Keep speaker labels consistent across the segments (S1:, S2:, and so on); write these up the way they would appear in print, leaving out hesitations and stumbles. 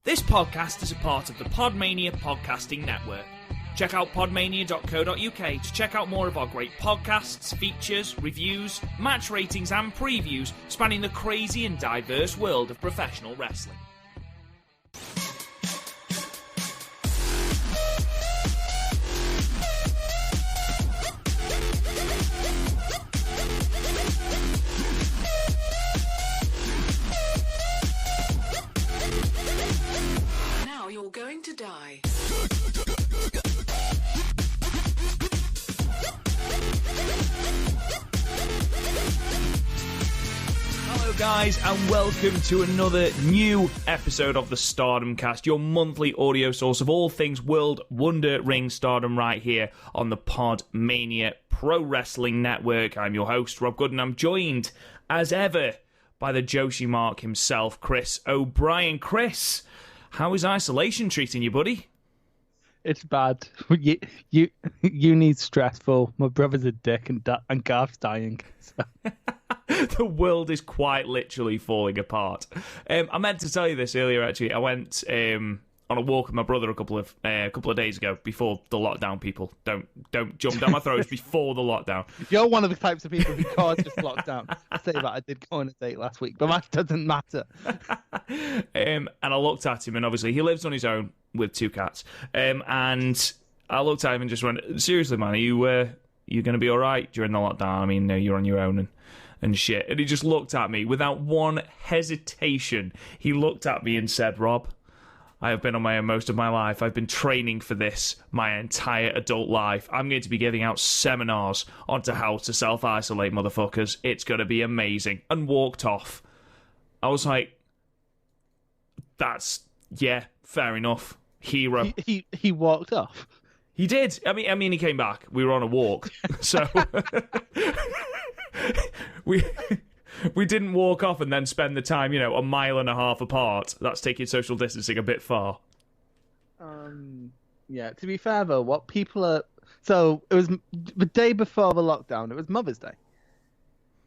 S1: This podcast is a part of the Podmania podcasting network. Check out podmania.co.uk to check out more of our great podcasts, features, reviews, match ratings and previews spanning the crazy and diverse world of professional wrestling.
S2: Now you're going to die.
S1: Hello guys, and welcome to another new episode of the Stardom Cast, your monthly audio source of all things World Wonder Ring Stardom right here on the Podmania Pro Wrestling Network. I'm your host, Rob Good, and I'm joined, as ever, by the Joshi Mark himself, Chris O'Brien. Chris, how is isolation treating you, buddy?
S3: It's bad. You need stressful. My brother's a dick, and Garth's dying. So.
S1: The world is quite literally falling apart. I meant to tell you this earlier. Actually, I went on a walk with my brother a couple of days ago before the lockdown. People don't jump down my throats before the lockdown.
S3: You're one of the types of people who caused this lockdown. I say that I did go on a date last week, but that doesn't matter.
S1: And I looked at him, and obviously he lives on his own with two cats. And I looked at him and just went, "Seriously, man, are you going to be all right during the lockdown? I mean, you're on your own and shit." And he just looked at me without one hesitation. He looked at me and said, "Rob, I have been on my own most of my life. I've been training for this my entire adult life. I'm going to be giving out seminars on how to self-isolate, motherfuckers. It's going to be amazing." And walked off. I was like, yeah, fair enough. Hero.
S3: He walked off.
S1: He did. I mean, he came back. We were on a walk, so we didn't walk off and then spend the time, a mile and a half apart. That's taking social distancing a bit far.
S3: Yeah. To be fair though, what people are so it was the day before the lockdown. It was Mother's Day,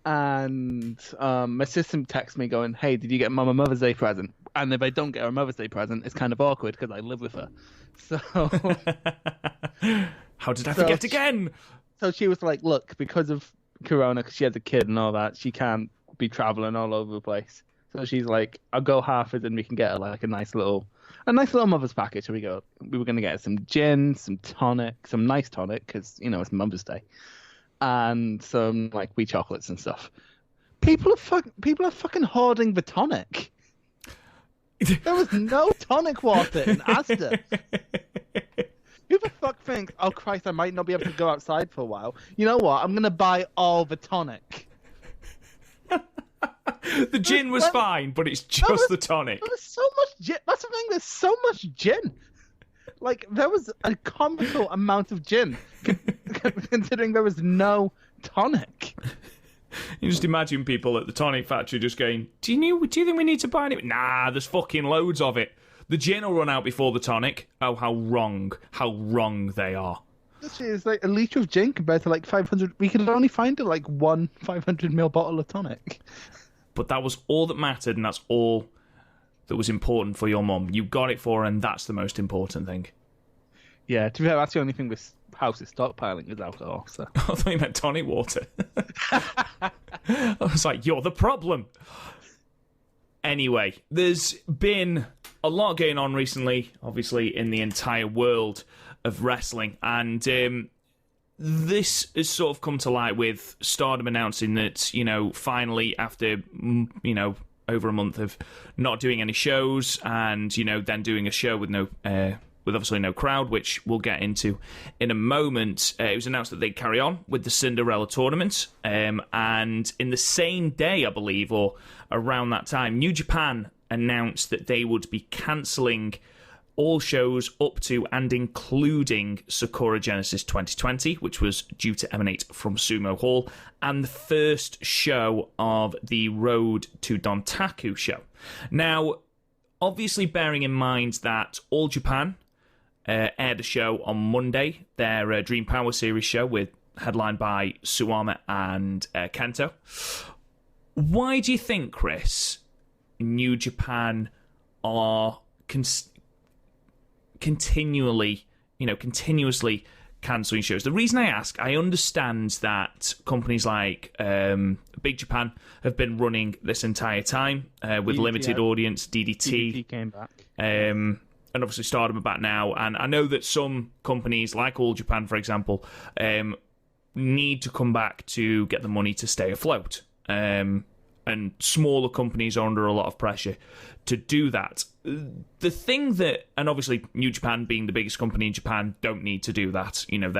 S3: and my sister texted me going, "Hey, did you get Mum a Mother's Day present?" And if I don't get her a Mother's Day present, it's kind of awkward because I live with her. So
S1: how did I forget again?
S3: So she was like, "Look, because of Corona, because she has a kid and all that, she can't be traveling all over the place. So she's like, I'll go half it and we can get her like a nice little Mother's package." So we were going to get her some gin, some tonic, some nice tonic because it's Mother's Day, and some like wee chocolates and stuff. People are fucking hoarding the tonic. There was no tonic water in Asda. Who the fuck thinks, "Oh Christ, I might not be able to go outside for a while. You know what? I'm gonna buy all the tonic."
S1: The gin was fine, but it's just the tonic.
S3: There's so much gin. That's the thing. There's so much gin. Like there was a comical amount of gin, considering there was no tonic.
S1: You just imagine people at the tonic factory just going, Do you think we need to buy it? Nah, there's fucking loads of it. The gin will run out before the tonic. Oh, how wrong they are.
S3: Literally, it's like a litre of gin compared to like 500. We could only find it like one 500ml bottle of tonic.
S1: But that was all that mattered, and that's all that was important for your mum. You got it for her, and that's the most important thing.
S3: Yeah, to be fair, that's the only thing this house is stockpiling is alcohol. So.
S1: I thought you meant tonic water. I was like, you're the problem. Anyway, there's been a lot going on recently, obviously, in the entire world of wrestling. And this has sort of come to light with Stardom announcing that, finally, after, over a month of not doing any shows and, then doing a show with obviously no crowd, which we'll get into in a moment. It was announced that they'd carry on with the Cinderella Tournament. And in the same day, I believe, or around that time, New Japan announced that they would be cancelling all shows up to and including Sakura Genesis 2020, which was due to emanate from Sumo Hall, and the first show of the Road to Dontaku show. Now, obviously bearing in mind that All Japan aired a show on Monday, their Dream Power Series show, headlined by Suwama and Kento. Why do you think, Chris, New Japan are continuously cancelling shows. The reason I ask, I understand that companies like Big Japan have been running this entire time with limited audience. DDT
S3: came back.
S1: And obviously Stardom are back now. And I know that some companies, like All Japan, for example, need to come back to get the money to stay afloat. And smaller companies are under a lot of pressure to do that. The thing that, and obviously New Japan being the biggest company in Japan, don't need to do that. You know,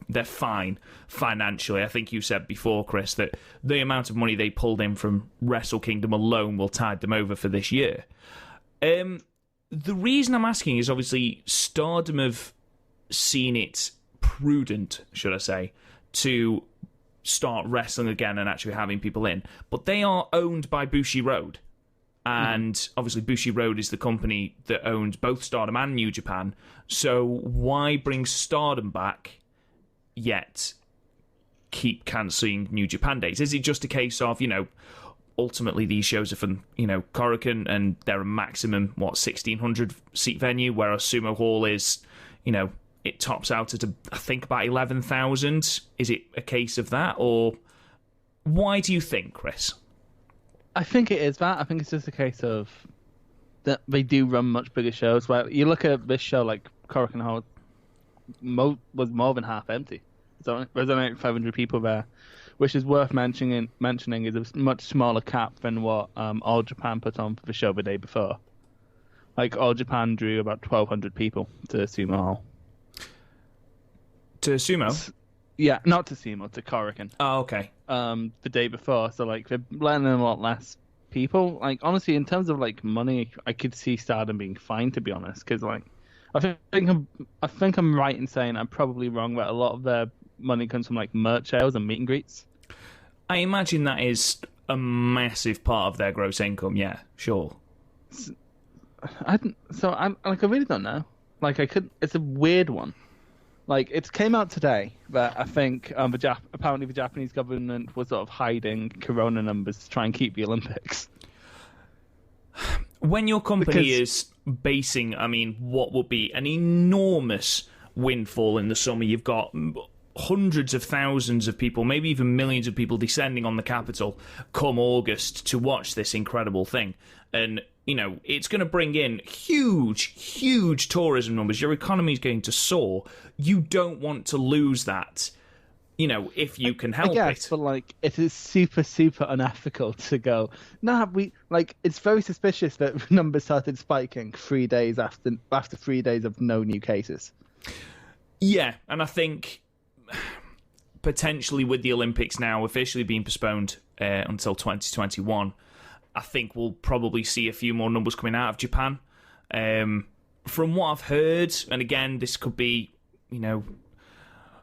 S1: they're fine financially. I think you said before, Chris, that the amount of money they pulled in from Wrestle Kingdom alone will tide them over for this year. The reason I'm asking is obviously Stardom have seen it prudent, should I say, to start wrestling again and actually having people in. But they are owned by Bushiroad. And obviously Bushiroad is the company that owns both Stardom and New Japan. So why bring Stardom back, yet keep cancelling New Japan dates? Is it just a case of, you know, ultimately these shows are from, you know, Korakuen and they're a maximum, 1,600 seat venue, whereas Sumo Hall is, you know, it tops out at, I think, about 11,000. Is it a case of that? Or why do you think, Chris?
S3: I think it is that. I think it's just a case of that they do run much bigger shows. Where you look at this show, like Korakuen Hall, was more than half empty. There's only 500 people there, which is worth mentioning. Is a much smaller cap than what All Japan put on for the show the day before. Like All Japan drew about 1,200 people to Sumo Hall.
S1: To Sumo?
S3: Yeah, not to Sumo, to Korakuen.
S1: Oh, okay.
S3: The day before, so like they're letting in a lot less people. Like honestly, in terms of like money, I could see Stardom being fine, to be honest, because like I think I'm right in saying I'm probably wrong, but a lot of their money comes from like merch sales and meet and greets.
S1: I imagine that is a massive part of their gross income. Yeah, sure.
S3: I really don't know. Like it's a weird one. Like, it came out today that I think apparently the Japanese government was sort of hiding corona numbers to try and keep the Olympics.
S1: When your company is basing, I mean, what would be an enormous windfall in the summer, you've got hundreds of thousands of people, maybe even millions of people descending on the capital come August to watch this incredible thing. And, you know, it's going to bring in huge tourism numbers. Your economy is going to soar. You don't want to lose that, you know, if you can help it.
S3: But, like, it is super unethical to go, it's very suspicious that numbers started spiking 3 days after 3 days of no new cases.
S1: Yeah, and I think potentially with the Olympics now officially being postponed until 2021, I think we'll probably see a few more numbers coming out of Japan. From what I've heard, and again, this could be, you know,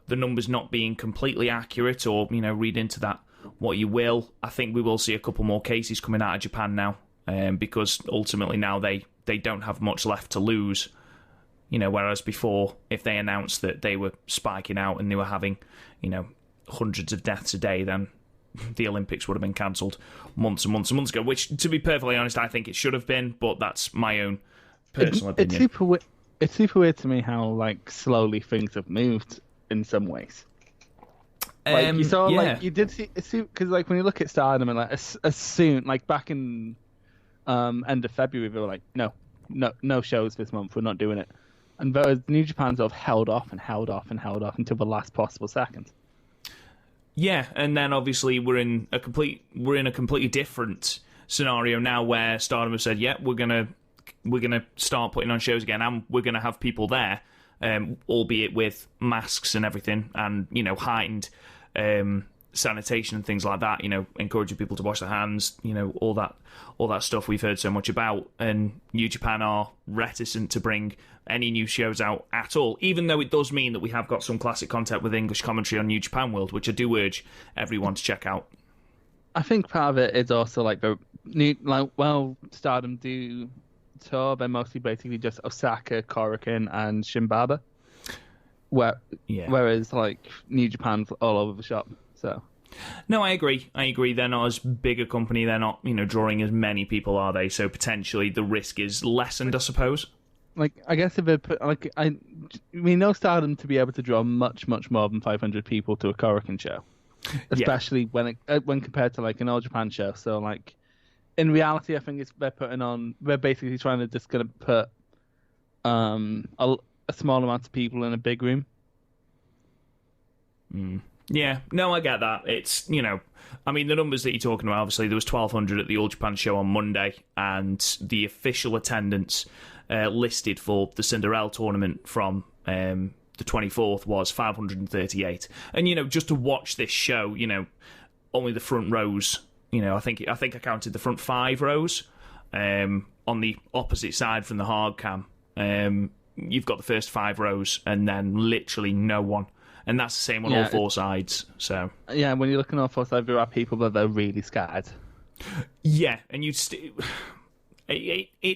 S1: the numbers not being completely accurate, or, you know, read into that what you will. I think we will see a couple more cases coming out of Japan now, because ultimately now they don't have much left to lose. You know, whereas before, if they announced that they were spiking out and they were having, you know, hundreds of deaths a day, then the Olympics would have been cancelled months and months and months ago, which, to be perfectly honest, I think it should have been, but that's my own personal opinion.
S3: It's super weird to me how, like, slowly things have moved in some ways. Like, you saw, like, you did see, because, like, when you look at Stardom, and, like, as soon, like, back in end of February, they were like, no shows this month, we're not doing it. And whereas New Japan sort of held off until the last possible second.
S1: Yeah, and then obviously we're in a completely different scenario now, where Stardom have said, "Yeah, we're gonna start putting on shows again, and we're gonna have people there, albeit with masks and everything, and, you know, heightened sanitation and things like that. You know, encouraging people to wash their hands. You know, all that stuff we've heard so much about. And New Japan are reticent to bring any new shows out at all, even though it does mean that we have got some classic content with English commentary on New Japan World, which I do urge everyone to check out.
S3: I think part of it is also like Stardom do tour, they're mostly basically just Osaka, Korakuen, and Shimbaba. Whereas like New Japan's all over the shop. So
S1: No, I agree. They're not as big a company. They're not, drawing as many people, are they? So potentially the risk is lessened, I suppose.
S3: Like, I guess if it put, like, we know Stardom to be able to draw much, much more than 500 people to a Korakuen show, especially when compared to like an All Japan show. So like, in reality, I think they're basically trying to just gonna put a small amount of people in a big room.
S1: Yeah, no, I get that. It's, the numbers that you're talking about, obviously, there was 1,200 at the All Japan show on Monday, and the official attendance listed for the Cinderella Tournament from the 24th was 538. And, just to watch this show, only the front rows, I think I counted the front 5 rows on the opposite side from the hard cam. You've got the first 5 rows and then literally no one. And that's the same on all 4 sides. So
S3: yeah, when you're looking on 4 sides, there are people that they're really scared.
S1: Yeah, and it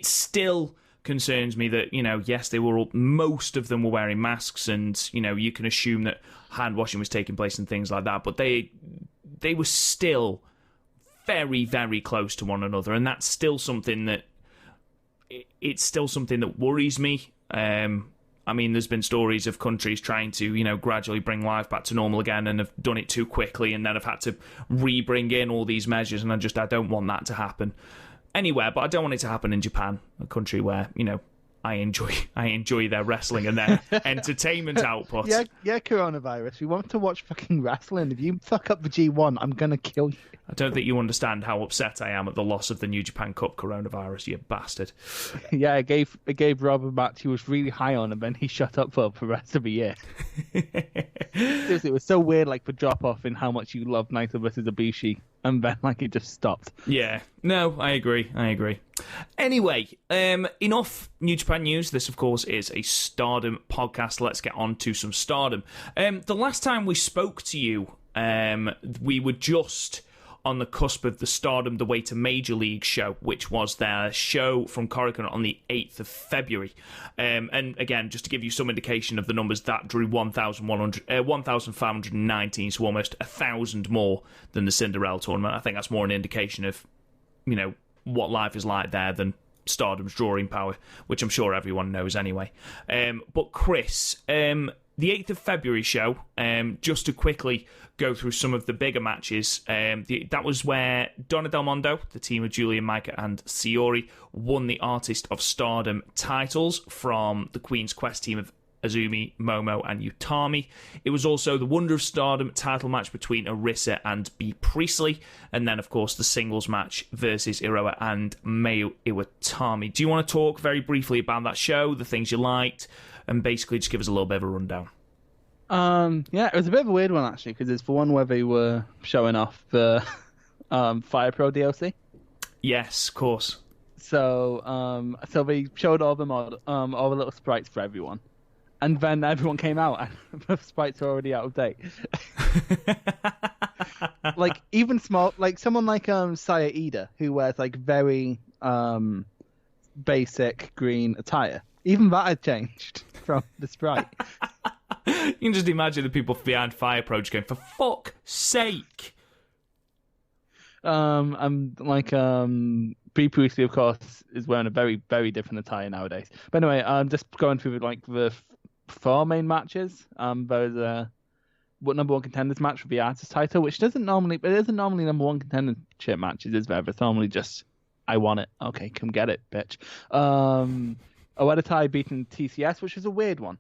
S1: still concerns me that, yes, most of them were wearing masks, and you can assume that hand washing was taking place and things like that, but they were still very, very close to one another, and that's still something that worries me. There's been stories of countries trying to, gradually bring life back to normal again, and have done it too quickly, and then have had to re-bring in all these measures, and I don't want that to happen anywhere, but I don't want it to happen in Japan, a country where, I enjoy their wrestling and their entertainment output.
S3: Yeah, coronavirus. We want to watch fucking wrestling. If you fuck up the G1, I'm gonna kill you.
S1: I don't think you understand how upset I am at the loss of the New Japan Cup coronavirus, you bastard.
S3: Yeah, it gave Rob a match he was really high on, and then he shut up for the rest of the year. Seriously, it was so weird, like the drop off in how much you love Naito versus Ibushi, and then like it just stopped.
S1: Yeah, no, I agree. Anyway, enough New Japan news. This, of course, is a Stardom podcast. Let's get on to some Stardom. The last time we spoke to you, we were just on the cusp of the Stardom The Way to Major League show, which was their show from Korakuen on the 8th of February. And again, just to give you some indication of the numbers, that drew 1,519, so almost 1,000 more than the Cinderella Tournament. I think that's more an indication of, what life is like there than Stardom's drawing power, which I'm sure everyone knows anyway. But Chris, the 8th of February show, just to quickly go through some of the bigger matches, that was where Donna Del Mondo, the team of Giulia, Maika and Sayori, won the Artist of Stardom titles from the Queen's Quest team of Azumi, Momo and Utami. It was also the Wonder of Stardom title match between Arisa and Bea Priestley, and then of course the singles match versus Iroha and Mayu Iwatani. Do you want to talk very briefly about that show, the things you liked, and basically just give us a little bit of a rundown?
S3: Yeah, it was a bit of a weird one actually, because it's the one where they were showing off the Fire Pro DLC.
S1: Yes, of course.
S3: So they showed all the little sprites for everyone. And then everyone came out, and the sprites are already out of date. Like, even small, like someone like Saya Ida, who wears like very basic green attire. Even that had changed from the sprite.
S1: You can just imagine the people behind Fire Pro just going, for fuck's sake.
S3: And like Bea Priestley, of course, is wearing a very, very different attire nowadays. But anyway, just going through like the 4 main matches. There's a number 1 contenders match for the artist title, which isn't normally number 1 contendership matches, is there? It's normally just, I want it. Okay, come get it, bitch. Oedetai beating TCS, which is a weird one.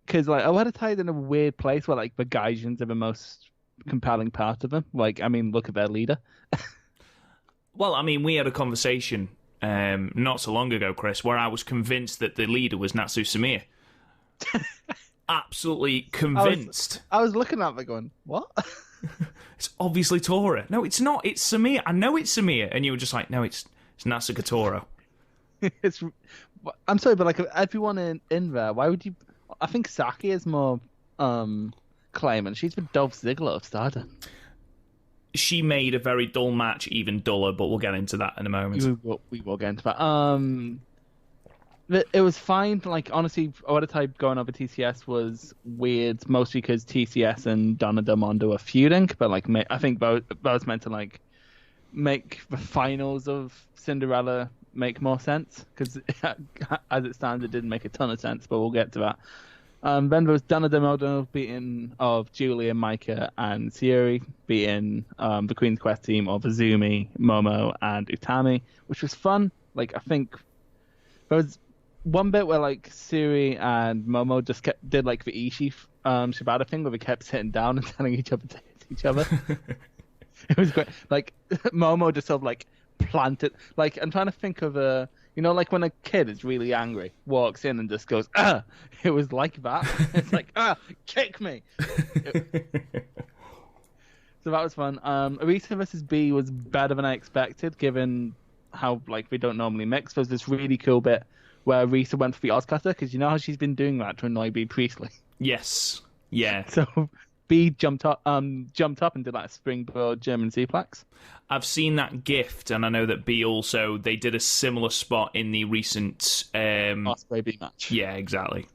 S3: Because like Oedetai is in a weird place where like the Gaijins are the most compelling part of them. Like, I mean, look at their leader.
S1: Well, I mean, we had a conversation not so long ago, Chris, where I was convinced that the leader was Natsu Sumia. Absolutely convinced.
S3: I was looking at it going, what?
S1: It's obviously Tora. No, it's not. It's Sumia. I know it's Sumia. And you were just like, no, it's Natsuka Toro.
S3: I'm sorry, but like everyone in there, why would you... I think Saki is more claiming. She's the Dolph Ziggler of Stardom.
S1: She made a very dull match even duller, but we'll get into that in a moment.
S3: We will get into that. It was fine. Like, honestly, Oedo going over TCS was weird, mostly because TCS and Donna Del Mondo are feuding. But like, I think that was meant to like make the finals of Cinderella make more sense, because as it stands, it didn't make a ton of sense. But we'll get to that. Then there was Donna Del Mondo beating of Giulia, Micah, and Sayuri, beating the Queen's Quest team of Azumi, Momo, and Utami, which was fun. Like, I think there was one bit where like Sayuri and Momo just did like the Ishii Shibata thing, where they kept sitting down and telling each other to hit each other. It was great. Like, Momo just sort of like planted. Like, I'm trying to think of like when a kid is really angry, walks in and just goes, ah! It was like that. It's like, kick me. So that was fun. Arisa versus B was better than I expected, given how like we don't normally mix. There's this really cool bit where Arisa went for the Oscutter, because you know how she's been doing that to annoy B Priestley.
S1: Yes. Yeah.
S3: So B jumped up and did like a springboard German suplex.
S1: I've seen that gift, and I know that B also, they did a similar spot in the recent
S3: Osprey B match.
S1: Yeah, exactly.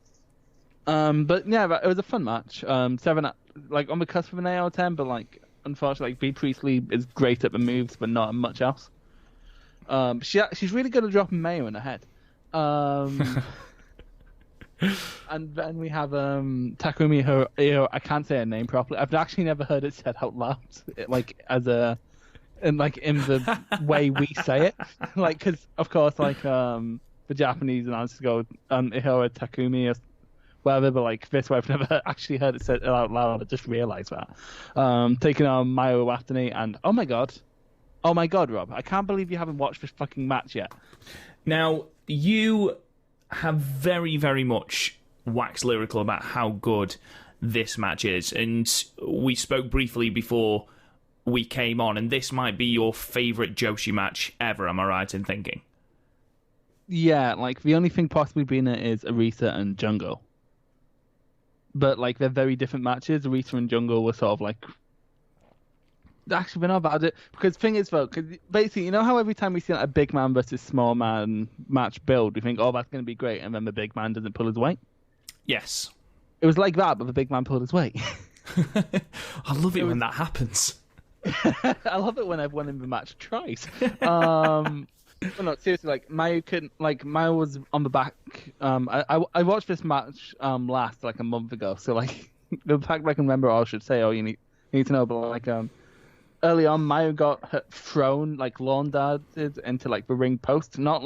S3: But yeah, it was a fun match. 7, like on the cusp of an 8 out of 10, but like unfortunately, like, B Priestley is great at the moves, but not at much else. She's really good at dropping Mayu in her head. And then we have Takumi Hiro. I can't say her name properly. I've actually never heard it said out loud, like in the way we say it. Like, because of course, like the Japanese announcers go Ihiro Takumi or whatever, but like this way I've never actually heard it said out loud. I just realised that. Taking on Mayu Iwatani, and oh my god, Rob, I can't believe you haven't watched this fucking match yet.
S1: Now, you have very, very much waxed lyrical about how good this match is, and we spoke briefly before we came on, and this might be your favourite Joshi match ever, am I right in thinking?
S3: Yeah, like the only thing possibly being it is Arisa and Jungle. But like they're very different matches. Arisa and Jungle were sort of like... Actually, we're not about it, because the thing is, though, because basically, you know how every time we see like, a big man versus small man match build, we think, oh, that's going to be great, and then the big man doesn't pull his weight?
S1: Yes.
S3: It was like that, but the big man pulled his weight.
S1: I love it when that happens.
S3: I love it when everyone in the match tries. But no, seriously, like Mayu was on the back. I watched this match last like a month ago, so like the fact I can remember all I should say, you need to know, but like early on, Mayu got thrown, like lawn darted into like the ring post, not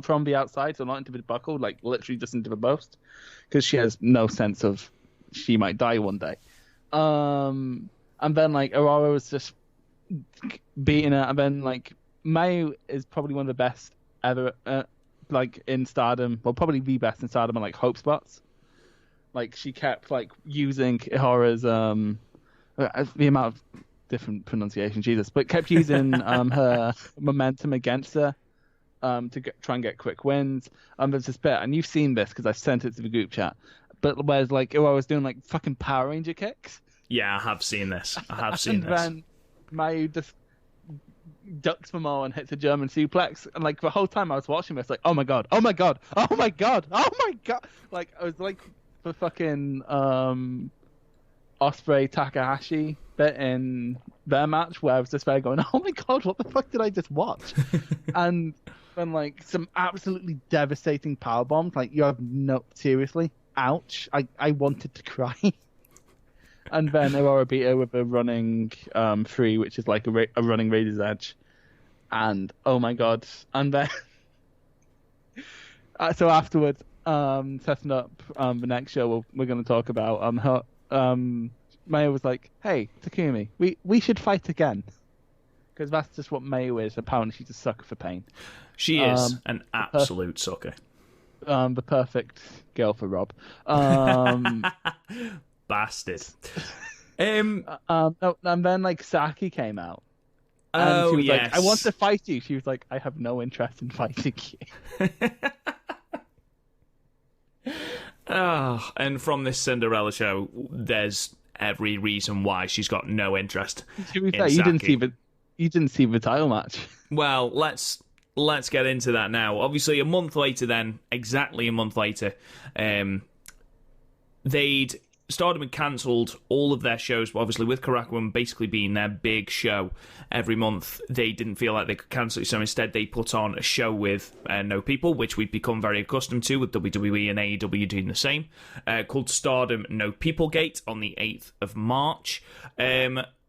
S3: from the outside, so not into the buckle, like literally just into the post, because she has no sense of she might die one day. And then like Aurora was just beating her, and then like Mayu is probably one of the best ever, like in Stardom, well probably the best in Stardom on like hope spots. Like she kept like using Ihora's the amount of different pronunciation, Jesus, but kept using her momentum against her to try and get quick wins. There's this bit, and you've seen this because I sent it to the group chat, but whereas like I was doing like fucking Power Ranger kicks.
S1: Yeah, I have seen this.
S3: And then Mayu just ducks them all and hits a German suplex, and like the whole time I was watching this, like, oh my god, like I was like the fucking Osprey Takahashi bit in their match where I was just there going, oh my god, what the fuck did I just watch? And then like some absolutely devastating power bombs, like you have no, seriously, ouch, I wanted to cry. And then Aurora beat her with a running 3, which is like a running Razor's Edge, and oh my god. And then so afterwards, setting up the next show we're going to talk about, her Mayu was like, hey Takumi, we should fight again, because that's just what Mayu is. Apparently she's a sucker for pain.
S1: She is an absolute sucker.
S3: The perfect girl for Rob.
S1: Bastard.
S3: No, and then like Saki came out. And she was like, I want to fight you. She was like, I have no interest in fighting you.
S1: And from this Cinderella show, there's every reason why she's got no interest.
S3: To be fair, you didn't see the title match.
S1: Well, let's let's get into that now. Obviously, a month later then, exactly a month later, Stardom had cancelled all of their shows, but obviously with Korakuen basically being their big show every month, they didn't feel like they could cancel it, so instead they put on a show with no people, which we've become very accustomed to with WWE and AEW doing the same, called Stardom No People Gate on the 8th of March.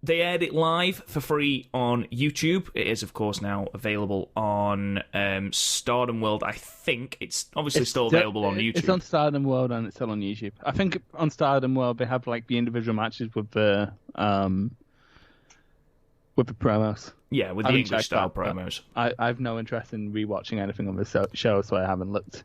S1: They aired it live for free on YouTube. It is, of course, now available on Stardom World. I think it's obviously still available on YouTube.
S3: It's on Stardom World and it's still on YouTube. I think on Stardom World they have like the individual matches with the promos.
S1: Yeah, with the English style promos.
S3: I have no interest in rewatching anything on this show, so I haven't looked.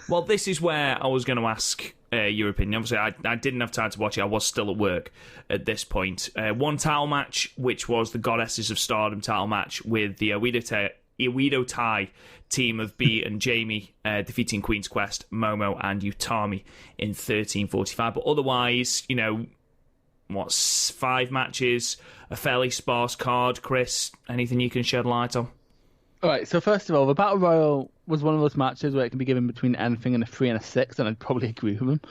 S1: Well, this is where I was going to ask your opinion. Obviously, I didn't have time to watch it. I was still at work at this point. One title match, which was the Goddesses of Stardom title match with the Iwido Tai team of B and Jamie defeating Queen's Quest, Momo, and Utami in 13:45. But otherwise, 5 matches, a fairly sparse card. Chris, anything you can shed light on?
S3: All right, so first of all, the Battle Royal was one of those matches where it can be given between anything and a 3 and a 6, and I'd probably agree with them.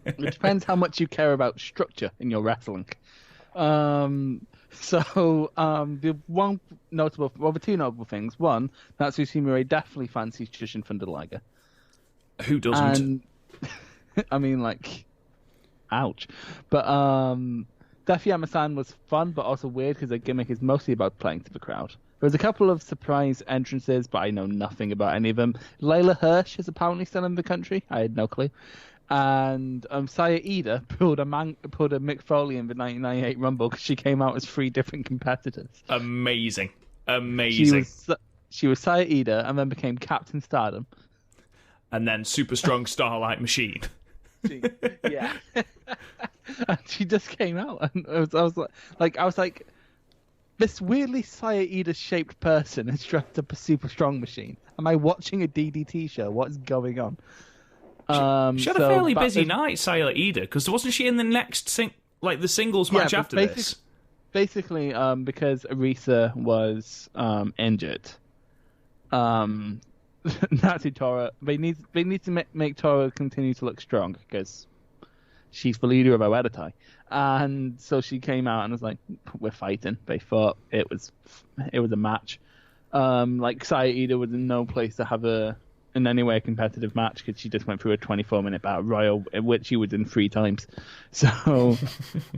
S3: It depends how much you care about structure in your wrestling. The two notable things. One, Natsushi Mirai definitely fancies Jushin Thunder Liger.
S1: Who doesn't?
S3: And, I mean, ouch. But Death Yama-san was fun, but also weird because their gimmick is mostly about playing to the crowd. There was a couple of surprise entrances, but I know nothing about any of them. Layla Hirsch is apparently still in the country. I had no clue. And Saya Ida pulled a Mick Foley in the 1998 Rumble because she came out as 3 different competitors.
S1: Amazing.
S3: She was Saya Ida and then became Captain Stardom.
S1: And then Super Strong Starlight Machine.
S3: Yeah. And she just came out, and I was like, this weirdly Saya Ida shaped person is dressed up a super strong machine. Am I watching a DDT show? What is going on?
S1: She had a fairly busy night, Saya Ida, because wasn't she in the next the singles match after this?
S3: Basically, because Arisa was injured, Natsu Tora, they need to make Tora continue to look strong because she's the leader of Oedatai. And so she came out and was like, we're fighting. They thought it was a match. Saya Ida was in no place to have in any way a competitive match because she just went through a 24-minute battle royal, which she was in 3 times. So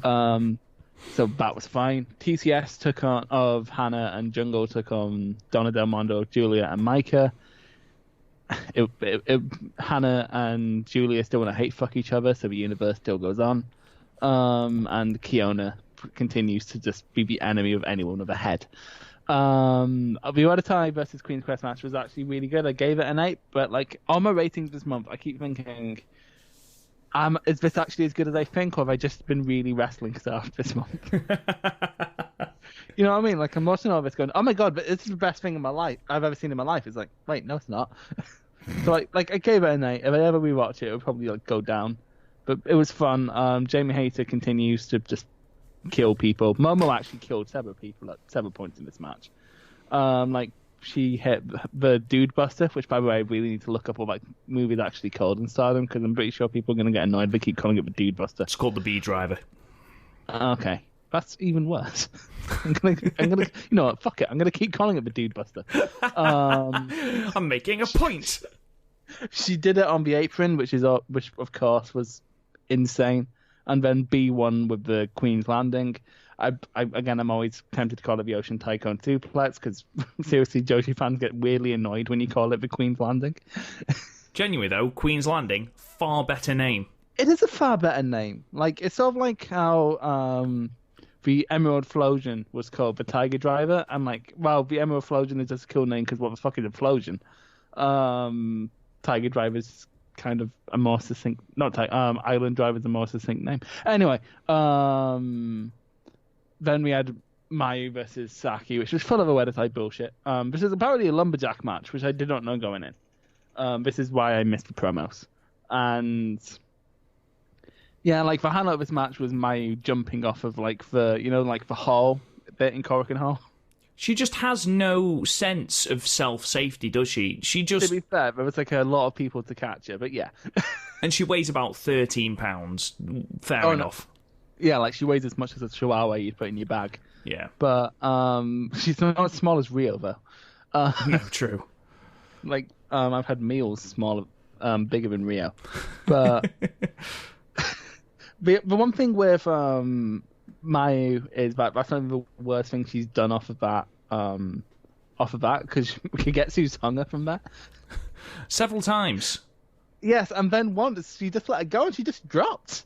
S3: so that was fine. TCS took on Hana and Jungle took on Donna Del Mondo, Giulia, and Micah. Hannah and Julia still want to hate fuck each other, so the universe still goes on. And Kyona continues to just be the enemy of anyone with a head. The Oedatai versus Queen's Quest match was actually really good. I gave it an 8, but on my ratings this month, I keep thinking, is this actually as good as I think, or have I just been really wrestling stuff this month? You know what I mean? I'm watching all this going, oh my god, but this is the best thing I've ever seen in my life. It's wait, no, it's not. So I gave it an 8. If I ever rewatch it, it would probably go down. But it was fun. Jamie Hayter continues to just kill people. Momo actually killed several people at several points in this match. She hit the Dude Buster, which by the way I really need to look up what movie it's actually called in Stardom because I'm pretty sure people are going to get annoyed if they keep calling it the Dude Buster.
S1: It's called the B Driver.
S3: Okay. That's even worse. I'm gonna, you know what? Fuck it. I'm gonna keep calling it the Dude Buster.
S1: I'm making a point.
S3: She did it on the apron, which of course was insane, and then B1 with the Queen's Landing. I'm always tempted to call it the Ocean Tycoon Suplex because seriously, Joshi fans get weirdly annoyed when you call it the Queen's Landing.
S1: Genuinely though, Queen's Landing, far better name.
S3: It is a far better name. It's sort of like how the Emerald Flosion was called the Tiger Driver, and the Emerald Flosion is just a cool name because what the fuck is a Flosion? Tiger Driver's kind of a more succinct, Island Driver's a more succinct name. Anyway, then we had Mayu versus Saki, which was full of Oedatai bullshit. This is apparently a lumberjack match, which I did not know going in. This is why I missed the promos. And yeah, the highlight of this match was Mayu jumping off of the hall bit in Korakuen Hall.
S1: She just has no sense of self-safety, does she? She just...
S3: To be fair, there was like a lot of people to catch her, but yeah.
S1: And she weighs about 13 pounds. Fair enough.
S3: No. Yeah, like she weighs as much as a chihuahua you'd put in your bag.
S1: Yeah.
S3: But she's not as small as Rio, though.
S1: No, true.
S3: Like, I've had meals smaller, bigger than Rio. But the one thing with Mayu is that that's one of the worst things she's done off of that, because Kagetsu's hung her from that.
S1: Several times.
S3: Yes, and then once she just let her go and she just dropped.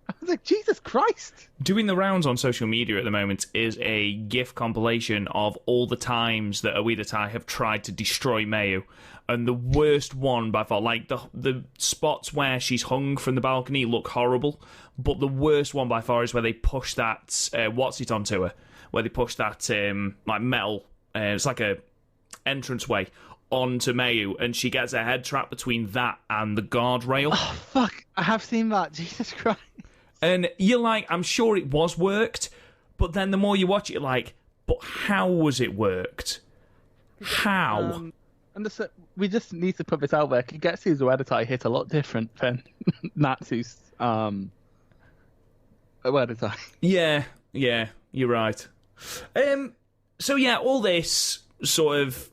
S3: I was like, Jesus Christ.
S1: Doing the rounds on social media at the moment is a GIF compilation of all the times that Iwatani have tried to destroy Mayu. And the worst one by far, like the spots where she's hung from the balcony look horrible, but the worst one by far is where they push that onto her, where they push that like metal, it's like a entranceway onto Mayu, and she gets her head trapped between that and the guardrail.
S3: Oh fuck! I have seen that. Jesus Christ!
S1: And you're like, I'm sure it was worked, but then the more you watch it, you're like, but how was it worked? How?
S3: And we just need to put this out there. Kagetsu's Iwatani hit a lot different than Natsu's Iwatani.
S1: Yeah, you're right. So yeah, all this sort of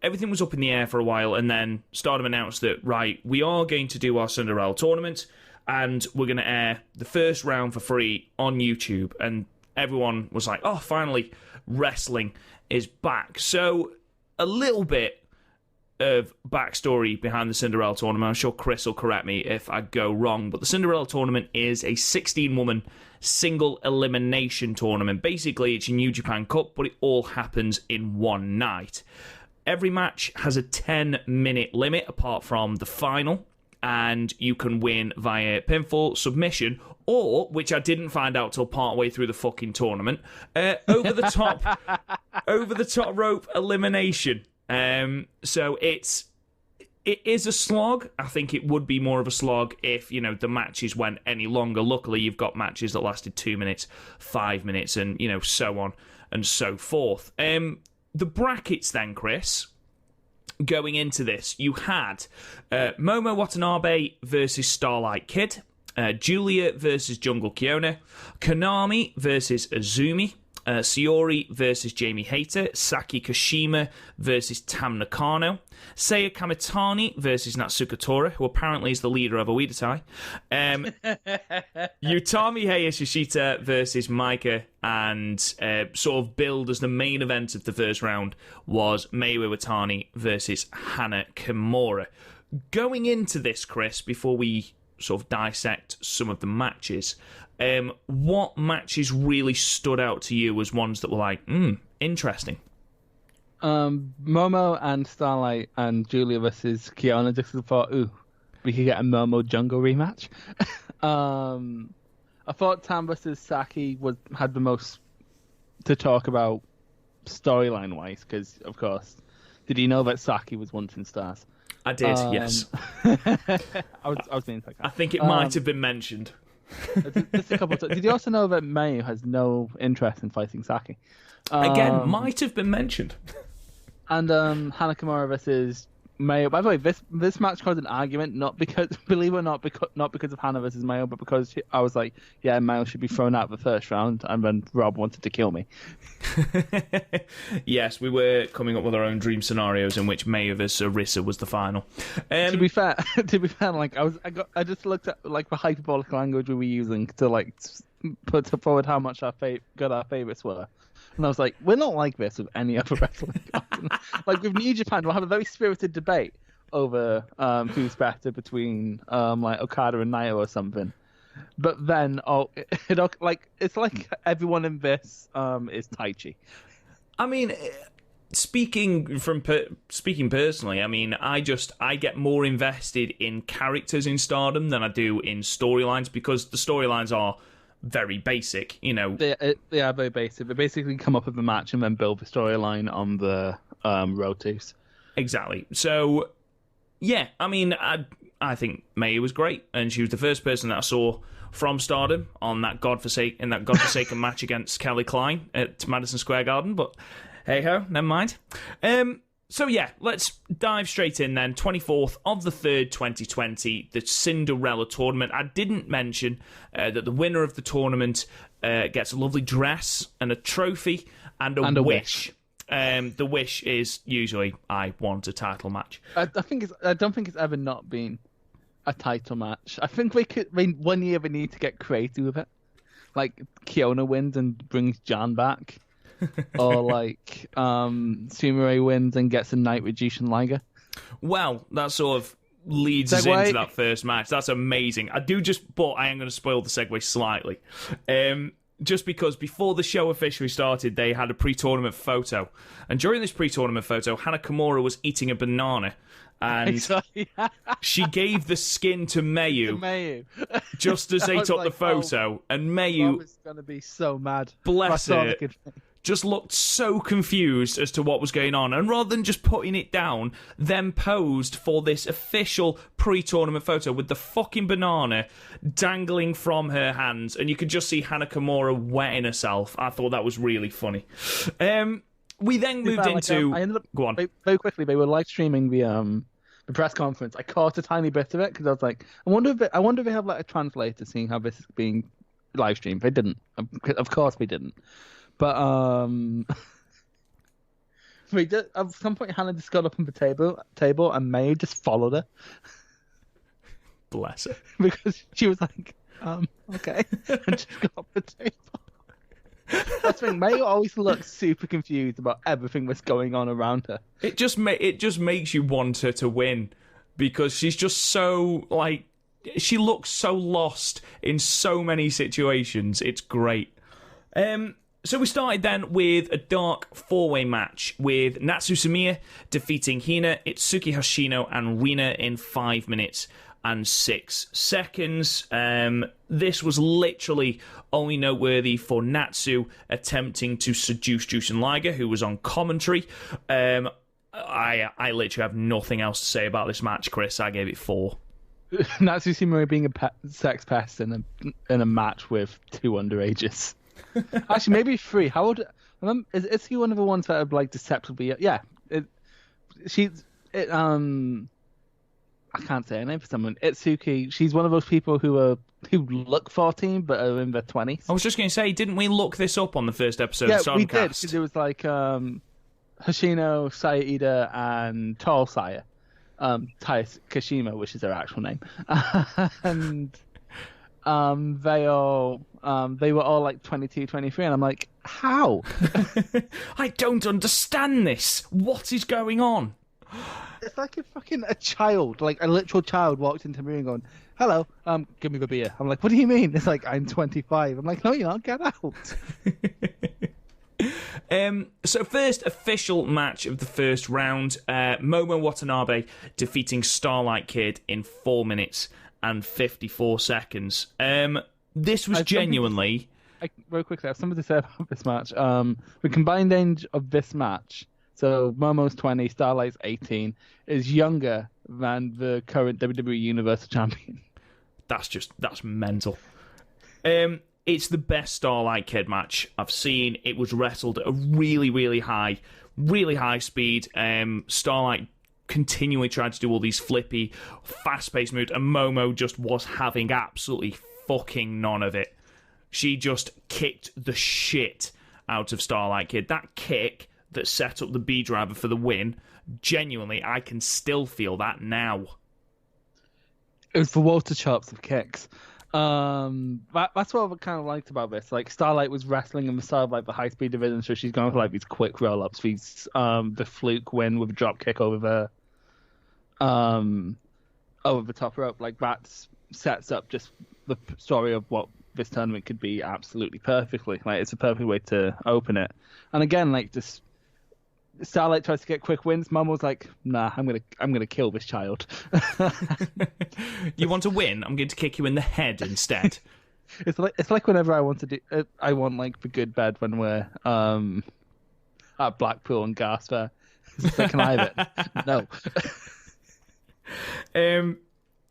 S1: everything was up in the air for a while, and then Stardom announced that right, we are going to do our Cinderella tournament, and we're going to air the first round for free on YouTube, and everyone was like, oh, finally, wrestling is back. So a little bit of backstory behind the Cinderella Tournament. I'm sure Chris will correct me if I go wrong, but the Cinderella Tournament is a 16-woman single elimination tournament. Basically, it's a New Japan Cup, but it all happens in one night. Every match has a 10-minute limit, apart from the final, and you can win via pinfall, submission, or, which I didn't find out till partway through the fucking tournament, over the top rope elimination. So it is a slog. I think it would be more of a slog if, the matches went any longer. Luckily, you've got matches that lasted 2 minutes, 5 minutes, and, so on and so forth. The brackets then, Chris, going into this, you had Momo Watnanabe versus Starlight Kid, Giulia versus Jungle Kyona, Konami versus Azumi, Sayori versus Jamie Hayter, Saki Kashima versus Tam Nakano, Seiya Kamitani versus Natsuko Tora, who apparently is the leader of Iwatani, Utami Hayashishita versus Maika, and sort of billed as the main event of the first round was Mayu Iwatani versus Hana Kimura. Going into this, Chris, before we sort of dissect some of the matches, what matches really stood out to you as ones that were like, interesting?
S3: Momo and Starlight and Giulia versus Kyona, just thought, we could get a Momo Jungle rematch. I thought Tam versus Saki had the most to talk about storyline wise, because of course, did you know that Saki was once in Stars?
S1: I did, yes.
S3: I was being sarcastic.
S1: I think it might have been mentioned.
S3: Just a couple of times. Did you also know that Mayu has no interest in fighting Saki?
S1: Again, might have been mentioned.
S3: And Hana Kimura versus Mayu. By the way, this match caused an argument, not because, believe it or not, not because of Hana versus Mayu, but because I was like, yeah, Mayu should be thrown out of the first round, and then Rob wanted to kill me.
S1: Yes, we were coming up with our own dream scenarios in which Mayu versus Arisa was the final.
S3: To be fair, like I just looked at like the hyperbolic language we were using to like put forward how much good our favorites were. And I was like, we're not like this with any other wrestling company. Like with New Japan, we'll have a very spirited debate over who's better between like Okada and Naito or something. But then, it's like everyone in this is Taichi.
S1: I mean, speaking personally, I mean, I get more invested in characters in Stardom than I do in storylines, because the storylines are very basic,
S3: They are very basic. They basically come up with a match and then build the storyline on the road twos.
S1: Exactly. So, yeah, I mean, I think Mayu was great, and she was the first person that I saw from Stardom on that godforsaken match against Kelly Klein at Madison Square Garden. But Hey ho, never mind. So yeah, let's dive straight in then. 24th of the 3rd, 2020, the Cinderella Tournament. I didn't mention that the winner of the tournament gets a lovely dress and a trophy and a wish. The wish is usually, I want a title match.
S3: I don't think it's ever not been a title match. I think one year we need to get creative with it. Like Kyona wins and brings Jan back. Or like Sumire wins and gets a night with Jushin Liger.
S1: Well, that sort of leads us into that first match. That's amazing. But I am going to spoil the segue slightly. Just because before the show officially started, they had a pre-tournament photo. And during this pre-tournament photo, Hana Kimura was eating a banana. And she gave the skin to Mayu, just as they took the photo. And Mayu
S3: was going to be so mad.
S1: Bless her. Just looked so confused as to what was going on. And rather than just putting it down, then posed for this official pre-tournament photo with the fucking banana dangling from her hands. And you could just see Hana Kimura wetting herself. I thought that was really funny. We then moved into...
S3: I ended up,
S1: go on.
S3: Very quickly, they were live streaming the press conference. I caught a tiny bit of it because I was like, I wonder if they have like a translator seeing how this is being live streamed. They didn't. Of course they didn't. But at some point, Hannah just got up on the table, and May just followed her.
S1: Bless her,
S3: because she was like, okay, and just got up the table. That's the thing. May always looks super confused about everything that's going on around her.
S1: It just makes you want her to win because she's just so like she looks so lost in so many situations. It's great. So we started then with a dark four-way match with Natsu Sumiya defeating Hina, Itsuki Hashino, and Rina in 5 minutes and 6 seconds. This was literally only noteworthy for Natsu attempting to seduce Jushin Liger, who was on commentary. I literally have nothing else to say about this match, Chris. I gave it 4.
S3: Natsu Sumiya being a sex pest in a match with 2 underages. Actually, maybe 3. How old? Is he one of the ones that are like deceptively? Yeah. I can't say her name for someone. Itsuki. She's one of those people who look 14 but are in their 20s.
S1: I was just going to say, didn't we look this up on the first episode of Stardom?
S3: We did. Because it was like Hashino, Saya and Tall Saya, Tai Kashima, which is her actual name, and they were all like 22, 23, and I'm like, how?
S1: I don't understand this. What is going on?
S3: It's like a child, like a literal child walked into me and going, hello, give me the beer. I'm like, what do you mean? It's like, I'm 25. I'm like, no, you're not, get out.
S1: So first official match of the first round, Momo Watanabe defeating Starlight Kid in 4 minutes and 54 seconds. This was genuinely...
S3: Very quickly, I have something to say about this match. The combined age of this match, so Momo's 20, Starlight's 18, is younger than the current WWE Universal Champion.
S1: That's mental. It's the best Starlight Kid match I've seen. It was wrestled at a really, really high speed. Starlight continually tried to do all these flippy, fast-paced moves, and Momo just was having absolutely fucking none of it. She just kicked the shit out of Starlight Kid. That kick that set up the B-driver for the win, genuinely, I can still feel that now.
S3: It was the water chops of kicks. That's what I kind of liked about this. Like, Starlight was wrestling in the style of like the high-speed division, so she's going for like these quick roll-ups, the fluke win with a drop kick over the top rope. Like, that sets up just the story of what this tournament could be absolutely perfectly. Like, it's a perfect way to open it. And again, like, just Starlight tries to get quick wins. Momo's like, nah, I'm gonna kill this child.
S1: You want to win? I'm going to kick you in the head instead.
S3: It's like whenever I want to do, I want like the good bed when we're at Blackpool and Gasper. It's like, can I have it? No.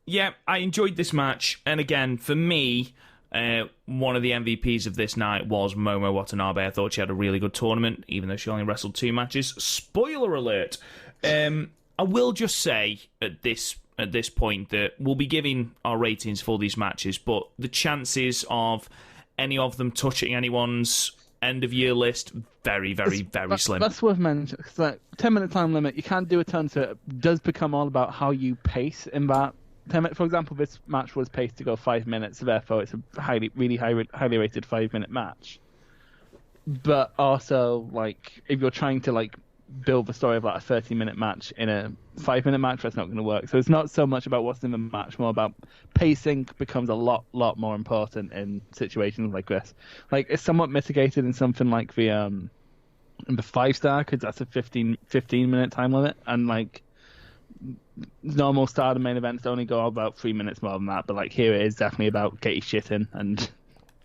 S1: Yeah, I enjoyed this match, and again, for me, One of the MVPs of this night was Momo Watanabe. I thought she had a really good tournament, even though she only wrestled 2 matches. Spoiler alert! I will just say at this point that we'll be giving our ratings for these matches, but the chances of any of them touching anyone's end-of-year list, very, very, very slim.
S3: That's worth mentioning, because like 10-minute time limit, you can't do a ton, so it does become all about how you pace in that 10 minutes. For example, this match was paced to go 5 minutes, therefore it's a highly rated 5-minute match. But also, like, if you're trying to, like, build the story of like a 30-minute match in a 5-minute match, that's not going to work. So it's not so much about what's in the match, more about pacing becomes a lot more important in situations like this. Like, it's somewhat mitigated in something like the 5-star, because that's a 15-minute time limit, and like normal Stardom main events only go about 3 minutes more than that. But like here, it is definitely about get your shit in and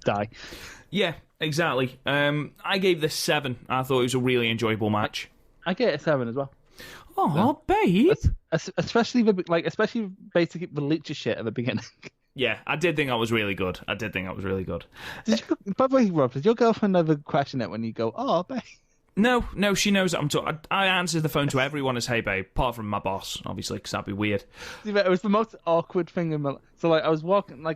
S3: die.
S1: Yeah, exactly. I gave this 7. I thought it was a really enjoyable match.
S3: I get a 7 as well.
S1: Oh, babe.
S3: Especially basically the lucha shit at the beginning.
S1: Yeah, I did think that was really good. By
S3: By the way, Rob, did your girlfriend ever question it when you go, oh, babe?
S1: No, she knows that I'm talking. I answer the phone to everyone as hey, babe, apart from my boss, obviously, because that'd be weird.
S3: It was the most awkward thing in my life. So, like,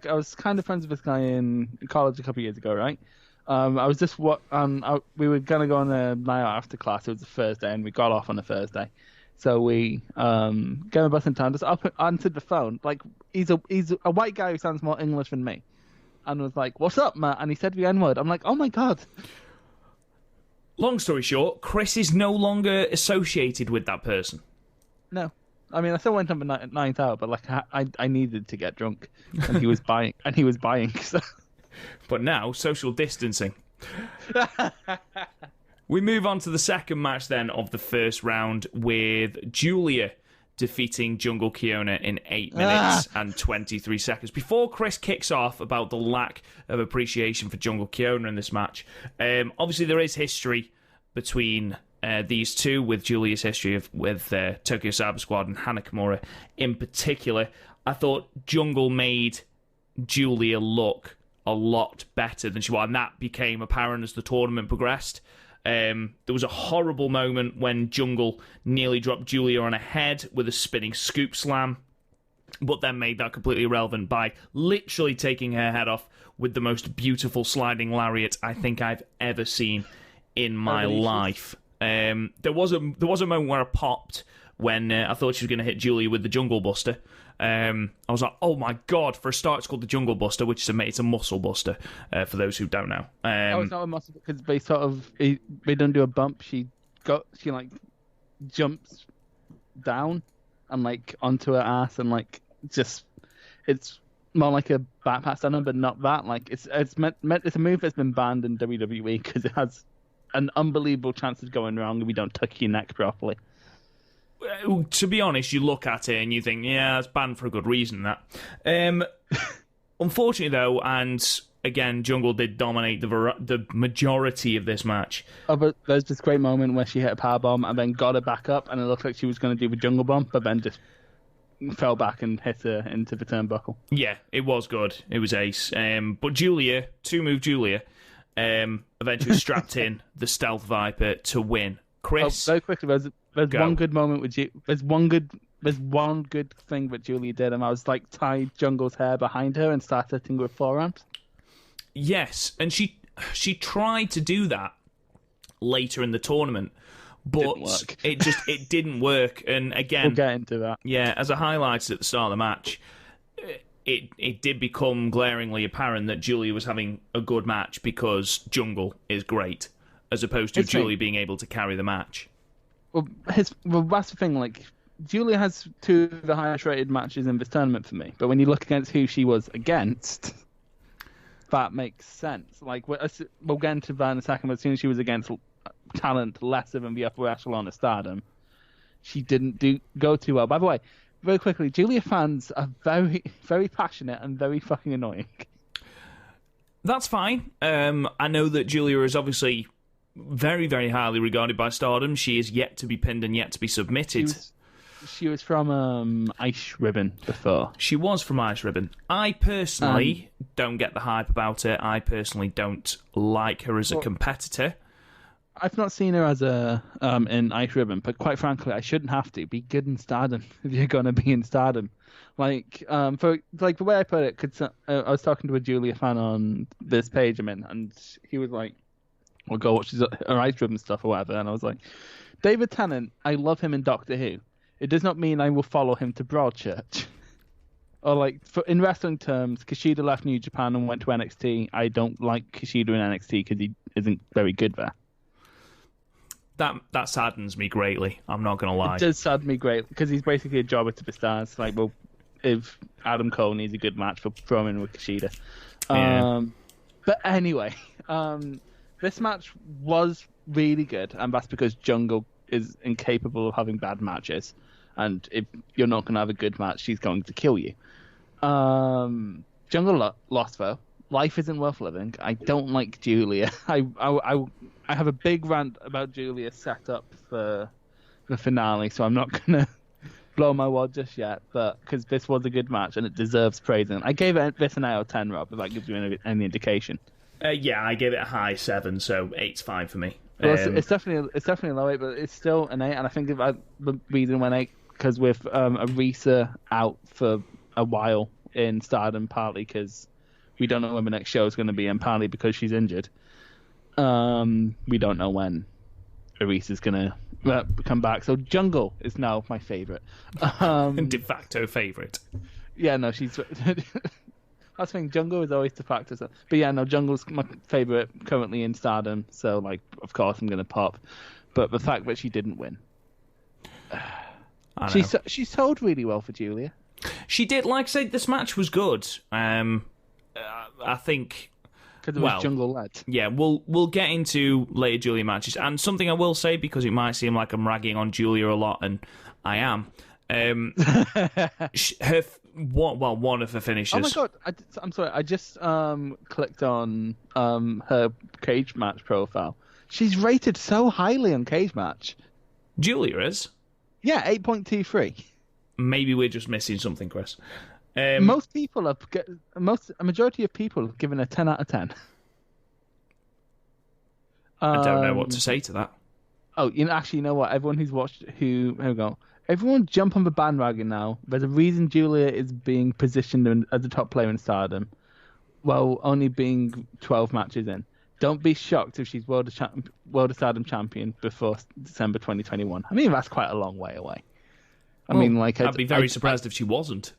S3: I was kind of friends with this guy in college a couple of years ago, right? I was just we were gonna go on a night out after class. It was a Thursday, and we got off on a Thursday. So we get on a bus in town. Just answered the phone. Like he's a white guy who sounds more English than me, and was like, "What's up, Matt?" And he said the N-word. I'm like, "Oh my god."
S1: Long story short, Chris is no longer associated with that person.
S3: No, I mean I still went on the night out, but like I needed to get drunk, and he was buying, So.
S1: But now, social distancing. We move on to the second match then of the first round with Giulia defeating Jungle Kyona in 8 minutes and 23 seconds. Before Chris kicks off about the lack of appreciation for Jungle Kyona in this match, obviously there is history between these two, with Giulia's history with Tokyo Cyber Squad and Hana Kimura in particular. I thought Jungle made Giulia look a lot better than she was, and that became apparent as the tournament progressed. There was a horrible moment when Jungle nearly dropped Giulia on her head with a spinning scoop slam, but then made that completely irrelevant by literally taking her head off with the most beautiful sliding lariat I think I've ever seen in my life. There was a moment where I popped when I thought she was going to hit Giulia with the Jungle Buster. I was like, oh my god, for a start it's called the Jungle Buster, which is it's a muscle buster, for those who don't know.
S3: It's not a muscle, because they don't do a bump. She like jumps down and like onto her ass, and like it's more like a back pass stunner, but not that. Like it's a move that's been banned in WWE because it has an unbelievable chance of going wrong if you don't tuck your neck properly.
S1: To be honest, you look at it and you think, yeah, it's banned for a good reason, that. Unfortunately, though, and again, Jungle did dominate the majority of this match.
S3: Oh, but there's this great moment where she hit a powerbomb and then got her back up, and it looked like she was going to do the Jungle Bomb, but then just fell back and hit her into the turnbuckle.
S1: Yeah, it was good. It was ace. But Giulia, two-move Giulia, eventually strapped in the Stealth Viper to win. Chris,
S3: very quickly, there's one good moment with there's one good thing that Giulia did, and I was like tied Jungle's hair behind her and started hitting with forearms.
S1: Yes, and she tried to do that later in the tournament, but it didn't work. And again,
S3: we'll get into that.
S1: Yeah, as I highlighted at the start of the match, it did become glaringly apparent that Giulia was having a good match because Jungle is great, as opposed to Giulia being able to carry the match.
S3: Well, that's the thing. Like, Giulia has 2 of the highest rated matches in this tournament for me, but when you look against who she was against, that makes sense. Like, we'll get into that in a second, but as soon as she was against talent lesser than the upper echelon of Stardom, she didn't go too well. By the way, very quickly, Giulia fans are very, very passionate and very fucking annoying.
S1: That's fine. I know that Giulia is obviously very, very highly regarded by Stardom. She is yet to be pinned and yet to be submitted.
S3: She was from Ice Ribbon before.
S1: She was from Ice Ribbon. I personally don't get the hype about her. I personally don't like her as a competitor.
S3: I've not seen her as in Ice Ribbon, but quite frankly, I shouldn't have to. Be good in Stardom if you're gonna be in Stardom. For the way I put it, I was talking to a Giulia fan on this page I'm in, and he was like, "We'll go watch her Ice Ribbon stuff or whatever," and I was like, "David Tennant, I love him in Doctor Who. It does not mean I will follow him to Broadchurch." Or in wrestling terms, Kushida left New Japan and went to NXT. I don't like Kushida in NXT because he isn't very good there.
S1: That saddens me greatly. I'm not going to lie.
S3: It does sadden me greatly because he's basically a jobber to the stars. If Adam Cole needs a good match, for throw him in with Kushida.
S1: Yeah.
S3: But anyway, this match was really good, and that's because Jungle is incapable of having bad matches. And if you're not going to have a good match, she's going to kill you. Jungle lost though. Life isn't worth living. I don't like Giulia. I have a big rant about Giulia set up for the finale, so I'm not going to blow my wad just yet, but because this was a good match and it deserves praising. I gave this an out of 10, Rob, if that gives you any indication.
S1: Yeah, I gave it a high 7, so 8's fine for me.
S3: Well, it's definitely a low 8, but it's still an 8, and I think the reason went 8 because with Arisa out for a while in Stardom, partly because we don't know when the next show is going to be, and partly because she's injured. We don't know when Arisa's going to come back. So Jungle is now my favourite.
S1: De facto favourite.
S3: Yeah, no, she's... I was thinking Jungle is always de facto. But yeah, no, Jungle's my favourite currently in Stardom. So, of course I'm going to pop. But the fact that she didn't win... She sold really well for Giulia.
S1: She did. Like I said, this match was good. I think...
S3: Because it was Jungle led.
S1: Yeah, we'll get into later Giulia matches. And something I will say, because it might seem like I'm ragging on Giulia a lot, and I am. One of her finishes.
S3: Oh my god! I'm sorry. I just clicked on her Cage Match profile. She's rated so highly on Cage Match.
S1: Giulia is.
S3: Yeah, 8.23.
S1: Maybe we're just missing something, Chris.
S3: A majority of people have given a 10 out of 10.
S1: I don't know what to say to that.
S3: Oh, you know what? Everyone who's watched here we go. Everyone jump on the bandwagon now. There's a reason Giulia is being positioned as a top player in Stardom, while only being 12 matches in. Don't be shocked if she's World of Stardom champion before December 2021. I mean, that's quite a long way away.
S1: I'd be very surprised if she wasn't.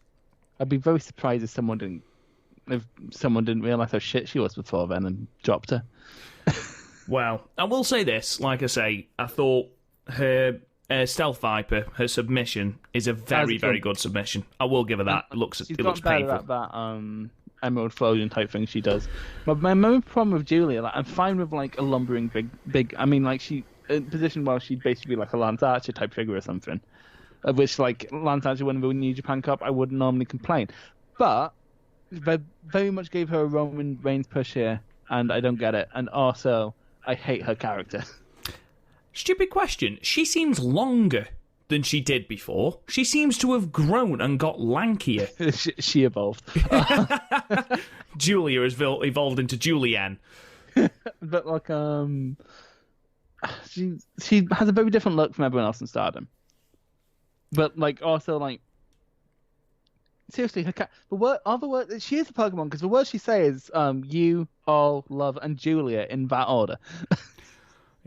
S3: I'd be very surprised if someone didn't realize how shit she was before then and dropped her.
S1: Well, I will say this. Like I say, I thought her Stealth Viper, her submission, is a very, very good submission. I will give her that. It looks painful.
S3: At that Emerald Flosion type thing she does. But my main problem with Giulia, I'm fine with a lumbering big. I mean, she in position where she'd basically be like a Lance Archer type figure or something. Of which, Lance Archer winning the New Japan Cup, I wouldn't normally complain. But they very much gave her a Roman Reigns push here, and I don't get it. And also, I hate her character.
S1: Stupid question. She seems longer than she did before. She seems to have grown and got lankier.
S3: She evolved.
S1: Giulia has evolved into Julianne.
S3: But, she has a very different look from everyone else in Stardom. But also seriously, she is a Pokemon because the words she says you, all, love, and Giulia in that order.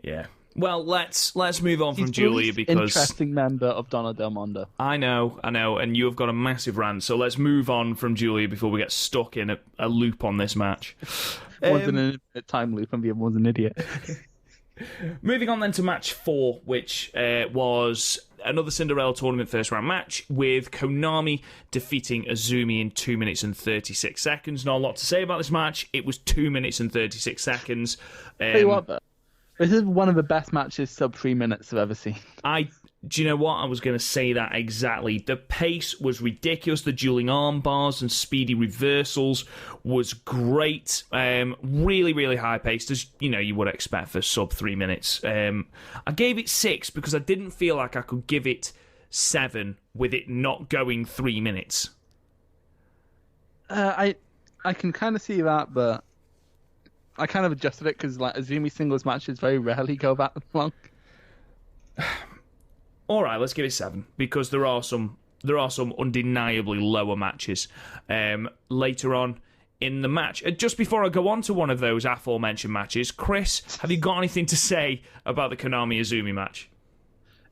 S1: Yeah. Well, let's move on
S3: She's
S1: from Giulia because
S3: interesting member of Donna Del Mondo.
S1: I know, and you have got a massive rant. So let's move on from Giulia before we get stuck in a loop on this match.
S3: One's in a time loop, and the other one's an idiot.
S1: Moving on then to match 4, which was another Cinderella Tournament first round match with Konami defeating Azumi in 2 minutes and 36 seconds. Not a lot to say about this match. It was 2 minutes and 36 seconds.
S3: Tell you what, though, this is one of the best matches sub 3 minutes I've ever seen.
S1: Do you know what? I was going to say that exactly. The pace was ridiculous. The dueling arm bars and speedy reversals was great. Really, really high paced, as you would expect for sub 3 minutes. I gave it 6 because I didn't feel like I could give it 7 with it not going 3 minutes.
S3: I can kind of see that, but I kind of adjusted it because like Azumi singles matches very rarely go that long.
S1: All right, let's give it 7 because there are some undeniably lower matches later on in the match. Just before I go on to one of those aforementioned matches, Chris, have you got anything to say about the Konami Azumi match?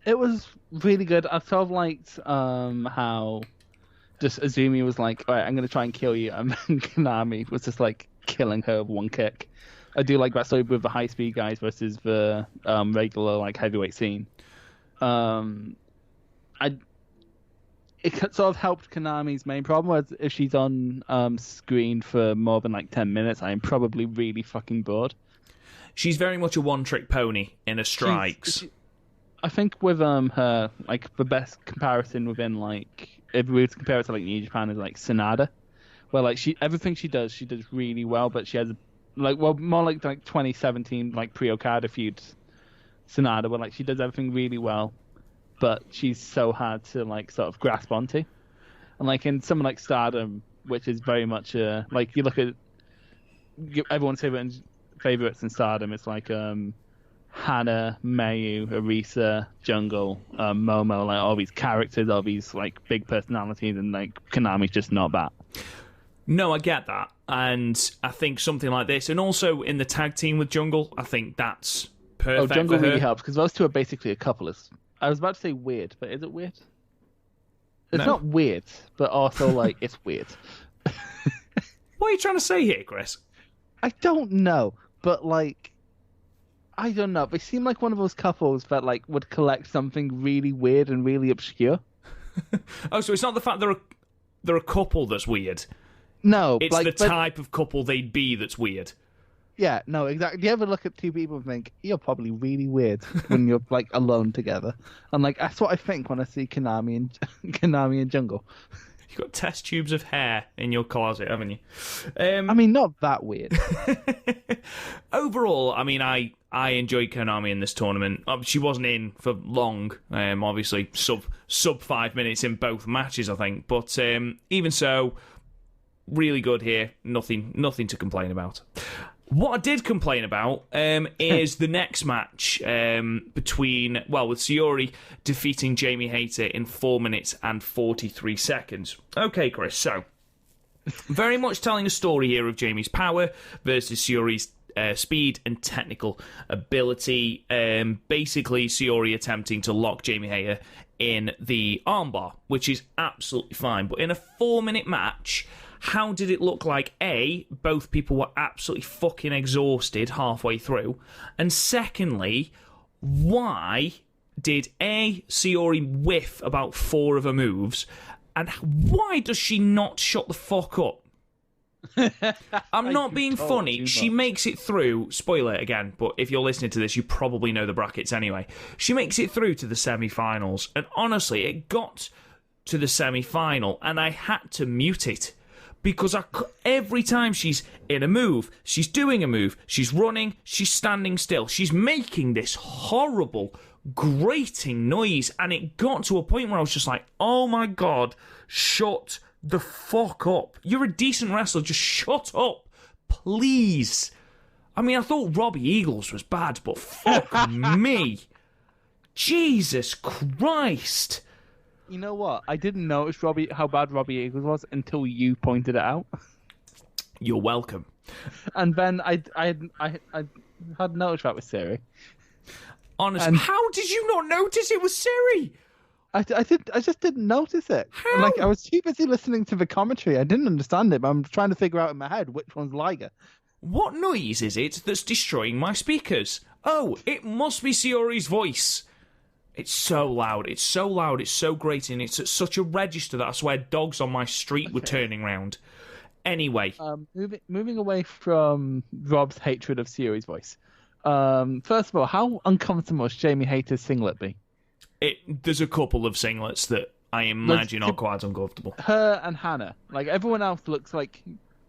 S3: It was really good. I sort of liked how just Azumi was like, all right, I'm going to try and kill you, and then Konami was just like killing her with one kick. I do like that story with the high speed guys versus the regular like heavyweight scene. It sort of helped Konami's main problem was if she's on screen for more than like 10 minutes, I'm probably really fucking bored.
S1: She's very much a one-trick pony in her strikes.
S3: I think with her, like the best comparison within like if we were to compare it to like New Japan is like Sonata, where like everything she does really well, but she has like more like 2017 like pre-Okada feud Sonata, where like she does everything really well, but she's so hard to like sort of grasp onto. And like in someone like Stardom, which is very much like you look at everyone's favorites in Stardom, it's like Hana, Mayu, Arisa, Jungle, Momo, like all these characters, all these like big personalities, and like Konami's just not that.
S1: No, I get that, and I think something like this, and also in the tag team with Jungle, I think that's perfect.
S3: Jungle
S1: for her.
S3: really helps because those two are basically a couple. I was about to say weird, but is it weird? It's not weird, but also like it's weird.
S1: What are you trying to say here, Chris?
S3: I don't know, but like, I don't know. They seem like one of those couples that like would collect something really weird and really obscure.
S1: Oh, so it's not the fact they're a couple that's weird.
S3: No,
S1: it's
S3: like,
S1: the type of couple they'd be that's weird.
S3: Yeah, no, exactly. Do you ever look at two people and think you're probably really weird when you're like alone together? And like that's what I think when I see Konami and Jungle.
S1: You've got test tubes of hair in your closet, haven't you?
S3: I mean, not that weird.
S1: Overall, I mean, I enjoyed Konami in this tournament. She wasn't in for long, obviously sub 5 minutes in both matches, I think. But even so, really good here. Nothing to complain about. What I did complain about is the next match with Sayori defeating Jamie Hayter in 4 minutes and 43 seconds. Okay, Chris, so very much telling a story here of Jamie's power versus Sayori's speed and technical ability. Basically, Sayori attempting to lock Jamie Hayter in the armbar, which is absolutely fine. But in a 4-minute match, how did it look like, A, both people were absolutely fucking exhausted halfway through, and secondly, why did A, Sayori whiff about 4 of her moves, and why does she not shut the fuck up? I'm not being funny. She makes it through, spoiler again, but if you're listening to this, you probably know the brackets anyway. She makes it through to the semi-finals, and honestly, it got to the semi-final, and I had to mute it. Because every time she's in a move, she's doing a move, she's running, she's standing still, she's making this horrible, grating noise, and it got to a point where I was just like, oh my god, shut the fuck up. You're a decent wrestler, just shut up, please. I mean, I thought Robbie Eagles was bad, but fuck me. Jesus Christ.
S3: You know what? I didn't notice how bad Robbie Eagles was until you pointed it out.
S1: You're welcome.
S3: And then I had noticed that with Siri.
S1: Honestly, how did you not notice it was Siri?
S3: I just didn't notice it.
S1: How?
S3: Like I was too busy listening to the commentary. I didn't understand it, but I'm trying to figure out in my head which one's Liger.
S1: What noise is it that's destroying my speakers? Oh, it must be Sayori's voice. It's so loud, it's so grating, it's at such a register that I swear dogs on my street were turning round. Anyway.
S3: Moving away from Rob's hatred of Sayori's voice. First of all, how uncomfortable must Jamie Hayter's singlet be?
S1: There's a couple of singlets that I imagine are quite uncomfortable.
S3: Her and Hana. Like, everyone else looks like...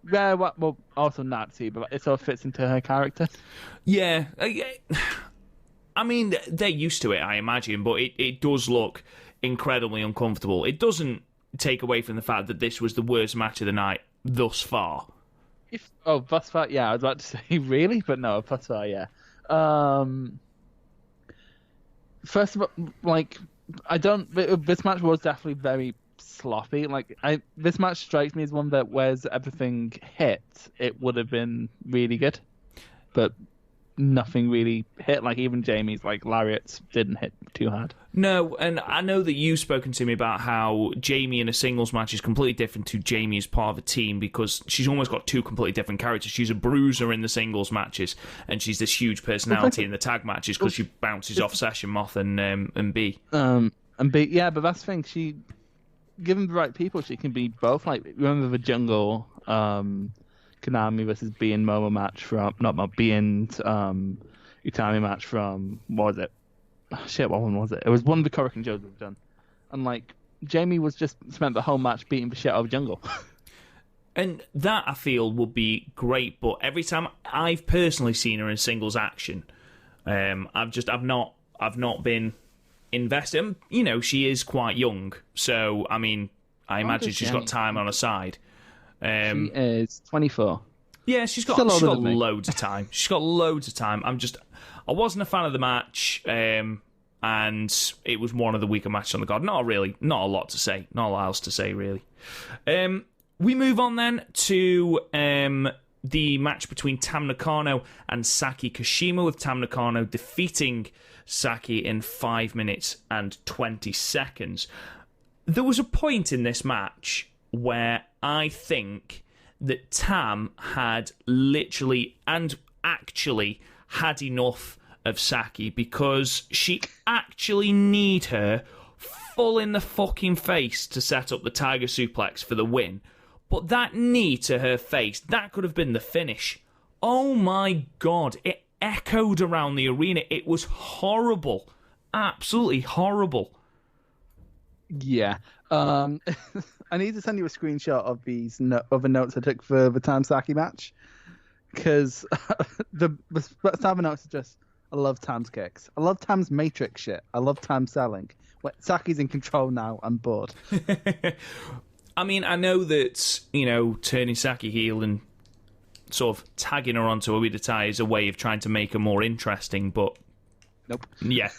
S3: Yeah, well, also Nazi, but it sort of fits into her character.
S1: Yeah. I mean, they're used to it, I imagine, but it does look incredibly uncomfortable. It doesn't take away from the fact that this was the worst match of the night thus far.
S3: Thus far, yeah. I was about to say really, but no, thus far, yeah. First of all, like, this match was definitely very sloppy. Like, this match strikes me as one that whereas everything hit, it would have been really good, but nothing really hit. Like, even Jamie's like lariats didn't hit too hard.
S1: No, and I know that you've spoken to me about how Jamie in a singles match is completely different to Jamie as part of a team because she's almost got two completely different characters. She's a bruiser in the singles matches, and she's this huge personality in the tag matches because she bounces off Session Moth and B.
S3: And B, yeah, but that's the thing. She, given the right people, she can be both. Like, remember the Jungle Konami versus B and Momo match from B and Utami match from, what was it? Oh, shit, what one was it? It was one of the Korakuen shows we've done. And like, Jamie was just spent the whole match beating the shit out of Jungle.
S1: And that, I feel, would be great, but every time I've personally seen her in singles action, I've not been invested. You know, she is quite young, so I mean, I imagine she's got time on her side.
S3: She is 24.
S1: Yeah, she's got loads of time. She's got loads of time. I wasn't a fan of the match, and it was one of the weaker matches on the card. Not a lot to say. Not a lot else to say, really. We move on then to the match between Tam Nakano and Saki Kashima, with Tam Nakano defeating Saki in 5 minutes and 20 seconds. There was a point in this match where I think that Tam had literally and actually had enough of Saki, because she actually need her full in the fucking face to set up the Tiger Suplex for the win. But that knee to her face, that could have been the finish. Oh my God, it echoed around the arena. It was horrible. Absolutely horrible.
S3: Yeah. I need to send you a screenshot of these other notes I took for the Tam Saki match, because the Tam notes are just, I love Tam's kicks. I love Tam's Matrix shit. I love Tam selling. When Saki's in control now, I'm bored.
S1: I mean, I know that, you know, turning Saki heel and sort of tagging her onto Iwatani is a way of trying to make her more interesting, but
S3: nope.
S1: Yeah.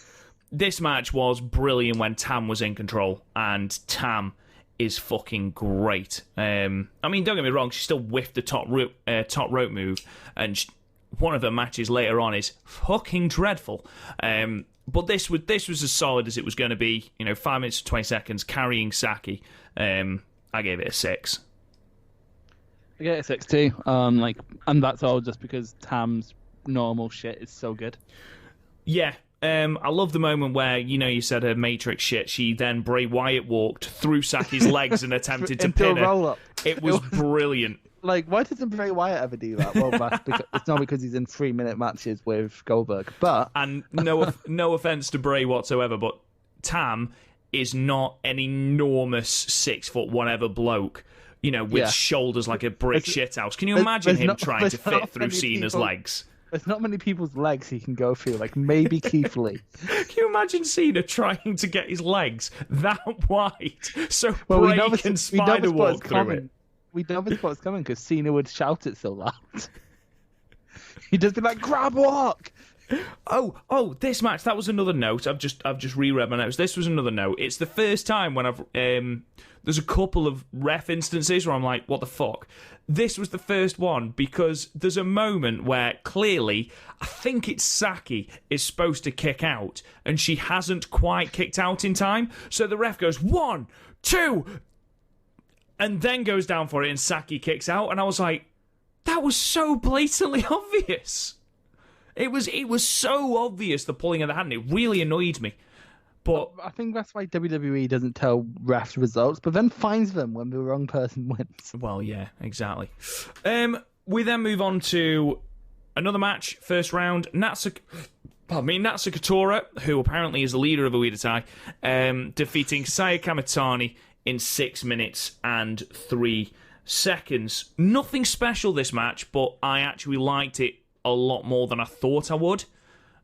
S1: This match was brilliant when Tam was in control, and Tam is fucking great. I mean, don't get me wrong, she still whiffed the top rope move, and one of her matches later on is fucking dreadful. But this was as solid as it was going to be. You know, 5 minutes and 20 seconds carrying Saki. I gave it a 6.
S3: I gave it a 6 too. And that's all just because Tam's normal shit is so good.
S1: Yeah. I love the moment where, you know, you said her Matrix shit. She then Bray Wyatt walked through Saki's legs and attempted to pin her. Roll-up. It was brilliant.
S3: Like, why doesn't Bray Wyatt ever do that? Well, it's not because he's in 3-minute matches with Goldberg, but...
S1: And no offense to Bray whatsoever, but Tam is not an enormous 6 foot whatever bloke, you know, with shoulders like a brick shithouse. Can you imagine him trying to fit through Cena's legs?
S3: There's not many people's legs he can go through, like maybe Keith Lee.
S1: Can you imagine Cena trying to get his legs that wide so Bray can spider walk through it?
S3: We know this spot's coming because Cena would shout it so loud. He'd just be like, grab walk!
S1: Oh, this match, that was another note. I've just reread my notes. This was another note. It's the first time when I've there's a couple of ref instances where I'm like, what the fuck? This was the first one because there's a moment where clearly I think it's Saki is supposed to kick out and she hasn't quite kicked out in time. So the ref goes 1, 2, and then goes down for it and Saki kicks out, and I was like, that was so blatantly obvious. It was so obvious, the pulling of the hand. It really annoyed me. But
S3: I think that's why WWE doesn't tell refs results, but then finds them when the wrong person wins.
S1: Well, yeah, exactly. We then move on to another match, first round. Natsuko Tora, who apparently is the leader of Iwatani, defeating Saya Kamitani in 6 minutes and 3 seconds. Nothing special this match, but I actually liked it a lot more than I thought I would.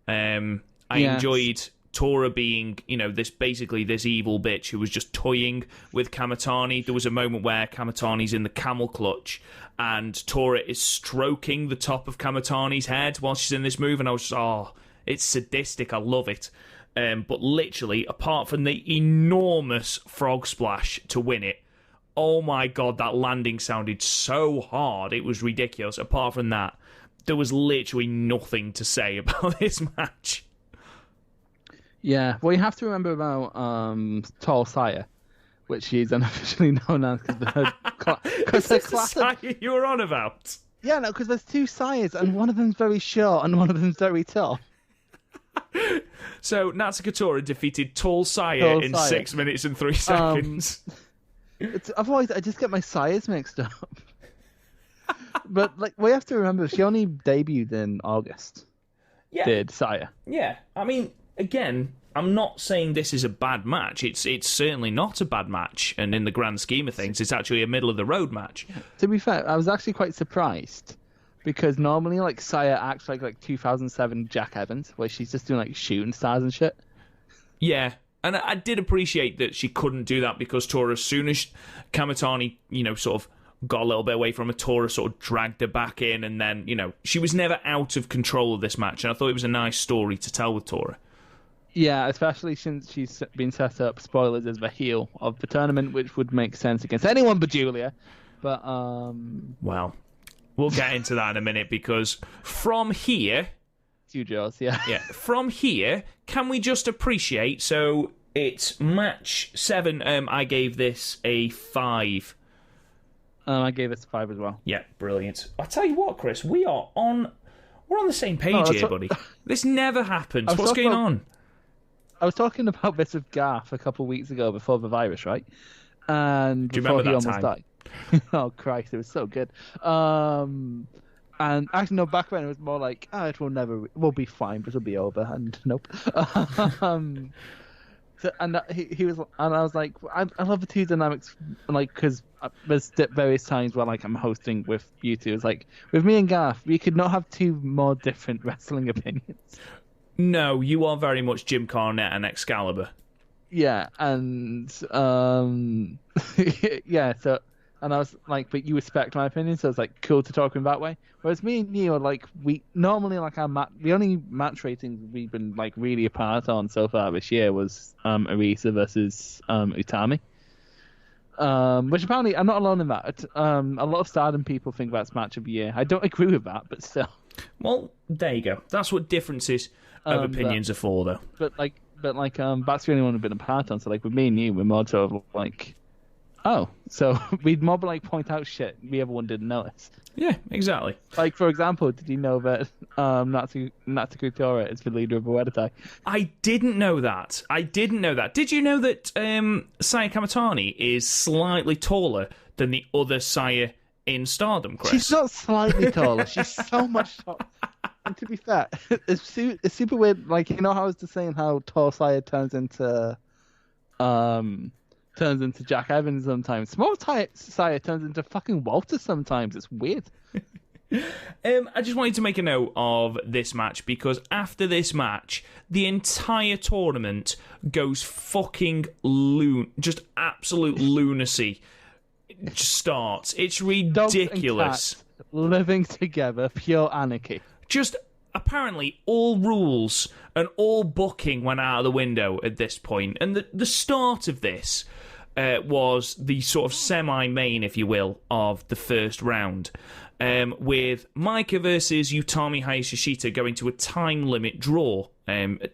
S1: I enjoyed Tora being, this evil bitch who was just toying with Kamitani. There was a moment where Kamitani's in the camel clutch and Tora is stroking the top of Kamitani's head while she's in this move, and I was just, it's sadistic. I love it. But literally, apart from the enormous frog splash to win it, oh my god, that landing sounded so hard. It was ridiculous. Apart from that, there was literally nothing to say about this match.
S3: Yeah, well, you have to remember about Tall Saya, which she's unofficially known as because her class.
S1: Saya you were on about?
S3: Yeah, no, because there's two Sayas, and one of them's very short, and one of them's very tall.
S1: So Natsuko Tora defeated Tall Saya in 6 minutes and 3 seconds.
S3: Otherwise, I just get my Sayas mixed up. But we have to remember, she only debuted in August.
S1: Yeah.
S3: Did Saya? Yeah.
S1: I mean, again, I'm not saying this is a bad match. It's certainly not a bad match, and in the grand scheme of things, it's actually a middle of the road match.
S3: To be fair, I was actually quite surprised. Because normally, Saya acts like 2007 Jack Evans, where she's just doing, shooting stars and shit.
S1: Yeah, and I did appreciate that she couldn't do that because Tora, as soon as Kamitani, sort of got a little bit away from her, Tora sort of dragged her back in, and then, she was never out of control of this match, and I thought it was a nice story to tell with Tora.
S3: Yeah, especially since she's been set up, spoilers, as the heel of the tournament, which would make sense against anyone but Giulia. But,
S1: well... We'll get into that in a minute, because from here...
S3: yeah.
S1: Yeah, from here, can we just appreciate... So, it's match 7. I gave this a 5.
S3: I gave it a 5 as well.
S1: Yeah, brilliant. I tell you what, Chris, we're on the same page here, buddy. This never happens. What's going on?
S3: I was talking about this with Garth a couple of weeks ago before the virus, right? And
S1: do you
S3: before
S1: remember
S3: he
S1: that
S3: almost
S1: time?
S3: died. Oh Christ, it was so good. And actually, no, back then it was more like, we'll be fine, but it'll be over. And nope. He was, and I was like, I love the two dynamics, because there's various times where I'm hosting with you two. It's like with me and Garth, we could not have two more different wrestling opinions.
S1: No, you are very much Jim Cornette and Excalibur.
S3: Yeah, and yeah, so. And I was like, but you respect my opinion, so it's cool to talk in that way. Whereas me and you are we normally the only match ratings we've been really apart on so far this year was Arisa versus Utami. Which apparently I'm not alone in that. A lot of Stardom people think that's match of the year. I don't agree with that, but still.
S1: Well, there you go. That's what differences of opinions are for, though.
S3: But that's the only one we've been apart on. So with me and you, we're more sort of oh, so we'd more point out shit the other one didn't notice.
S1: Yeah, exactly.
S3: For example, did you know that Natsuko Tora is the leader of Uedatai?
S1: I didn't know that. Did you know that Saya Kamitani is slightly taller than the other Saya in Stardom, Chris?
S3: She's not slightly taller. She's so much taller. And to be fair, it's super weird. How I was just saying how tall Saya turns into Jack Evans sometimes. Small Saya turns into fucking Walter sometimes. It's weird.
S1: I just wanted to make a note of this match, because after this match, the entire tournament goes fucking just absolute lunacy. It just starts. It's ridiculous.
S3: Dogs and cats living together, pure anarchy.
S1: Just apparently all rules and all booking went out of the window at this point. And the start of this was the sort of semi-main, if you will, of the first round, with Maika versus Utami Hayashishita going to a time limit draw,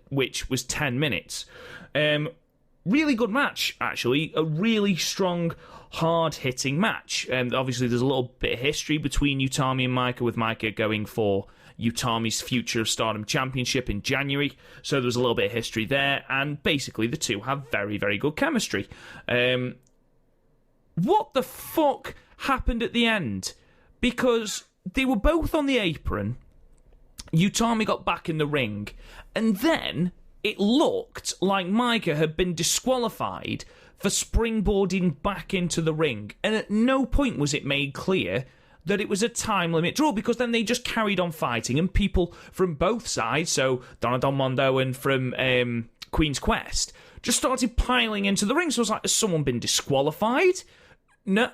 S1: which was 10 minutes. Really good match, actually. A really strong, hard-hitting match. Obviously, there's a little bit of history between Utami and Maika, with Maika going for Utami's Future of Stardom Championship in January, so there was a little bit of history there, and basically the two have very, very good chemistry. What the fuck happened at the end? Because they were both on the apron, Utami got back in the ring, and then it looked like Maika had been disqualified for springboarding back into the ring, and at no point was it made clear that it was a time limit draw, because then they just carried on fighting, and people from both sides, so Donna Don Mondo and from Queen's Quest just started piling into the ring. So I was like, has someone been disqualified? No.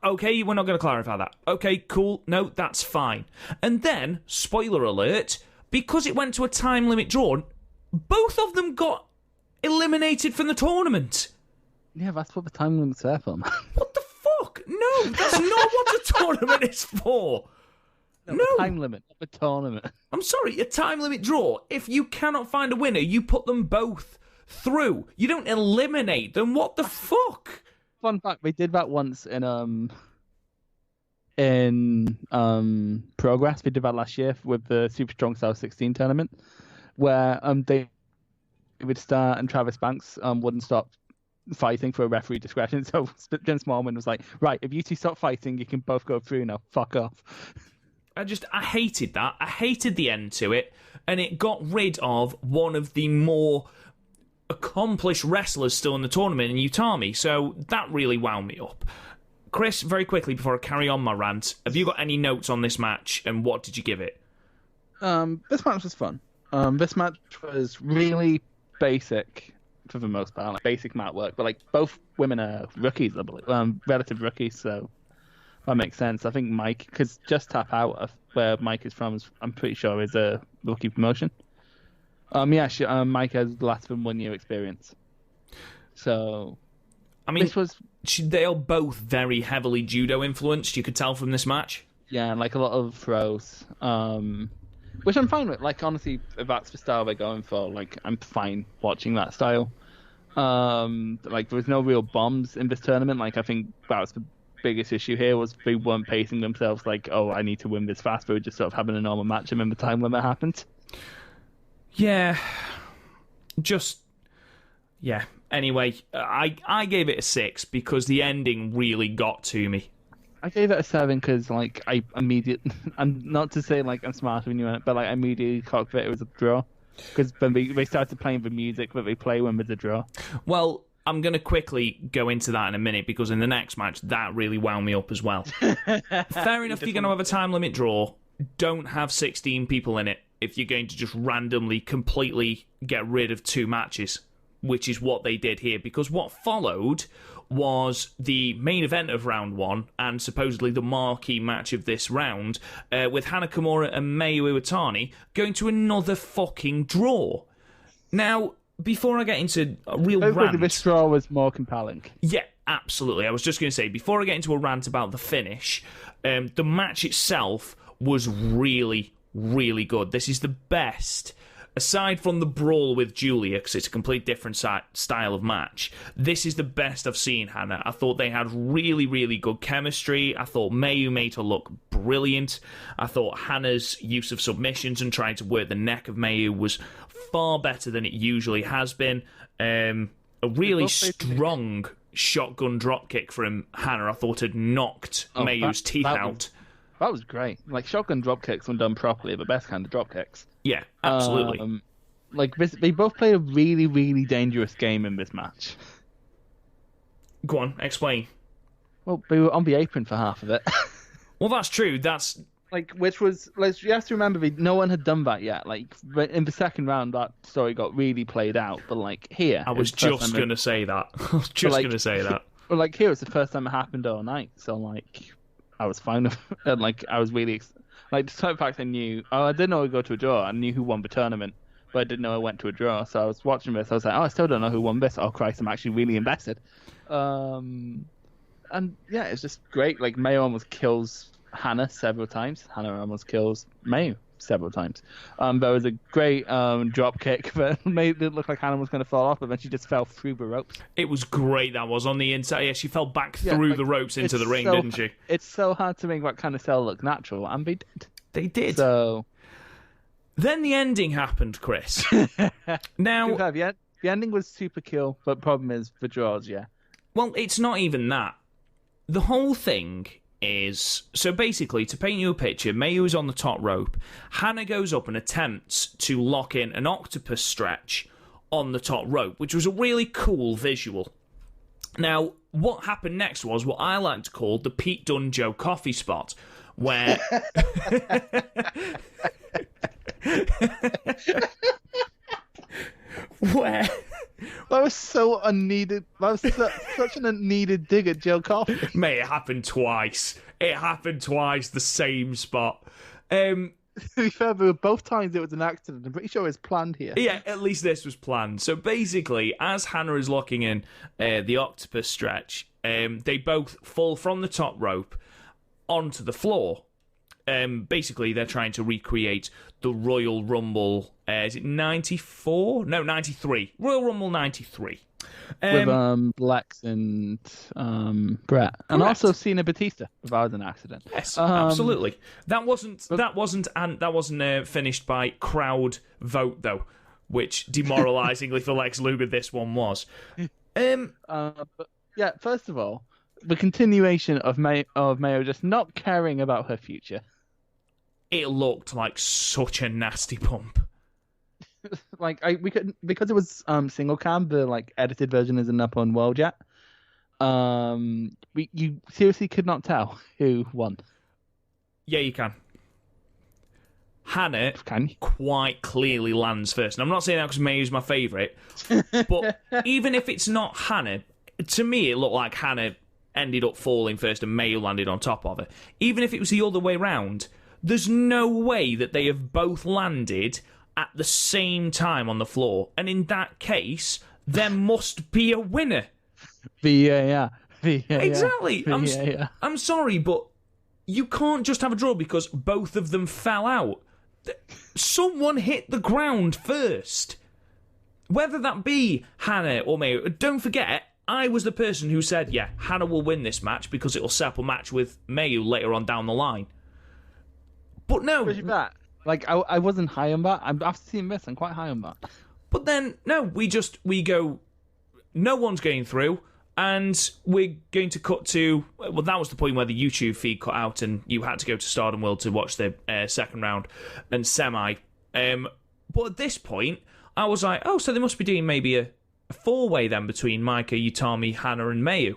S1: Okay, we're not going to clarify that. Okay, cool. No, that's fine. And then, spoiler alert, because it went to a time limit draw, both of them got eliminated from the tournament.
S3: Yeah, that's what the time limit's there for, man.
S1: What the fuck? No, that's not what a tournament is for. No.
S3: The time limit, not the tournament.
S1: I'm sorry, a time limit draw. If you cannot find a winner, you put them both through. You don't eliminate them. What the fuck?
S3: Fun fact, we did that once in Progress. We did that last year with the Super Strong Style 16 tournament, where David Starr and Travis Banks wouldn't stop fighting for a referee discretion. So Jim Smallman was like, right, if you two stop fighting, you can both go through now. Fuck off.
S1: I hated that. I hated the end to it, and it got rid of one of the more accomplished wrestlers still in the tournament in Utami, so that really wound me up. Chris, very quickly before I carry on my rant, have you got any notes on this match, and what did you give it?
S3: This match was fun. This match was really basic for the most part, like basic mat work, but like both women are rookies, I believe, relative rookies, so that makes sense. I think Mike, because Just Tap Out, of where Mike is from, I'm pretty sure is a rookie promotion. Mike has less than 1 year experience. So,
S1: I mean,
S3: this was...
S1: they're both very heavily judo influenced, you could tell from this match.
S3: Yeah, like a lot of throws, which I'm fine with. Like, honestly, if that's the style they're going for, like, I'm fine watching that style. Like, there was no real bombs in this tournament. Like, I think that was the biggest issue here, was they weren't pacing themselves like, oh, I need to win this fast. They were just sort of having a normal match, and then the time limit happened. Yeah.
S1: Anyway, I gave it a 6 because the ending really got to me.
S3: I gave it a 7 because, like, I'm not to say, like, I'm smarter than you, but, like, I immediately clocked that it was a draw. Because when they started playing the music that they play when there's a draw.
S1: Well, I'm going to quickly go into that in a minute because in the next match, that really wound me up as well. Fair enough, you're going to have a time limit draw. Don't have 16 people in it if you're going to just randomly, completely get rid of 2 matches, which is what they did here. Because what followed was the main event of round 1 and supposedly the marquee match of this round, with Hana Kimura and Mayu Iwatani going to another fucking draw. Now, before I get into a real rant...
S3: This draw was more compelling.
S1: Yeah, absolutely. I was just going to say, before I get into a rant about the finish, the match itself was really, really good. This is the best, aside from the brawl with Giulia, because it's a complete different style of match, this is the best I've seen Hana. I thought they had really, really good chemistry. I thought Mayu made her look brilliant. I thought Hana's use of submissions and trying to work the neck of Mayu was far better than it usually has been. A really strong shotgun dropkick from Hana, I thought, had knocked Mayu's teeth out.
S3: That was great. Like, shotgun dropkicks, when done properly, are the best kind of dropkicks.
S1: Yeah, absolutely.
S3: They both played a really, really dangerous game in this match.
S1: Go on, explain.
S3: Well, they were on the apron for half of it.
S1: Well, that's true. That's...
S3: which was... you have to remember, no one had done that yet. Like, in the second round, that story got really played out. But, like, here...
S1: I was just going to say that. I was just going to say that.
S3: Well, like, here, it's the first time it happened all night. So, like... I was fine with it. And, like, I was really... despite the fact I didn't know it would go to a draw. I knew who won the tournament, but I didn't know it went to a draw. So I was watching this. I was like, I still don't know who won this. Oh, Christ, I'm actually really invested. And, yeah, it's just great. Like, Mayu almost kills Hana several times. Hana almost kills Mayu several times. There was a great drop kick that made it look like Hana was going to fall off, but then she just fell through the ropes.
S1: It was great, that was, on the inside. Yeah, she fell back through the ropes into the ring, didn't she?
S3: It's so hard to make that kind of cell look natural, and they did.
S1: They did.
S3: So...
S1: Then the ending happened, Chris. Now...
S3: The ending was super cool, but the problem is the draws, yeah.
S1: Well, it's not even that. The whole thing is... So basically, to paint you a picture, Mayu is on the top rope. Hana goes up and attempts to lock in an octopus stretch on the top rope, which was a really cool visual. Now, what happened next was what I like to call the Pete Dunne Joe coffee spot, where...
S3: That was so unneeded. That was such an unneeded dig at Joe Coffey.
S1: Mate, it happened twice. The same spot.
S3: To be fair, both times it was an accident. I'm pretty sure it was planned here.
S1: Yeah, at least this was planned. So basically, as Hana is locking in the octopus stretch, they both fall from the top rope onto the floor. Basically, they're trying to recreate the Royal Rumble. Is it 94? No, 93. Royal Rumble 93.
S3: With Lex and Brett, and also Cena Batista. If that was an accident.
S1: Yes, absolutely. That wasn't finished by crowd vote though, which demoralisingly for Lex Luger this one was.
S3: But yeah, first of all, the continuation of Mayo just not caring about her future.
S1: It looked like such a nasty pump.
S3: Like we could, because it was single cam, the edited version isn't up on World yet. You seriously could not tell who won.
S1: Yeah, you can. Hana quite clearly lands first. And I'm not saying that because Mayu's my favourite, but even if it's not Hana, to me it looked like Hana ended up falling first and Mayu landed on top of her. Even if it was the other way round, there's no way that they have both landed at the same time on the floor. And in that case, there must be a winner.
S3: Yeah.
S1: Exactly. I'm sorry, but you can't just have a draw because both of them fell out. Someone hit the ground first. Whether that be Hana or Mayu. Don't forget, I was the person who said, yeah, Hana will win this match because it'll set up a match with Mayu later on down the line. But no.
S3: I wasn't high on that. After seeing this, I'm quite high on that.
S1: But then, no, we go, no one's going through, and we're going to cut to, well, that was the point where the YouTube feed cut out and you had to go to Stardom World to watch the second round and semi. But at this point, I was like, oh, so they must be doing maybe a four-way then between Maika, Utami, Hana and Mayu.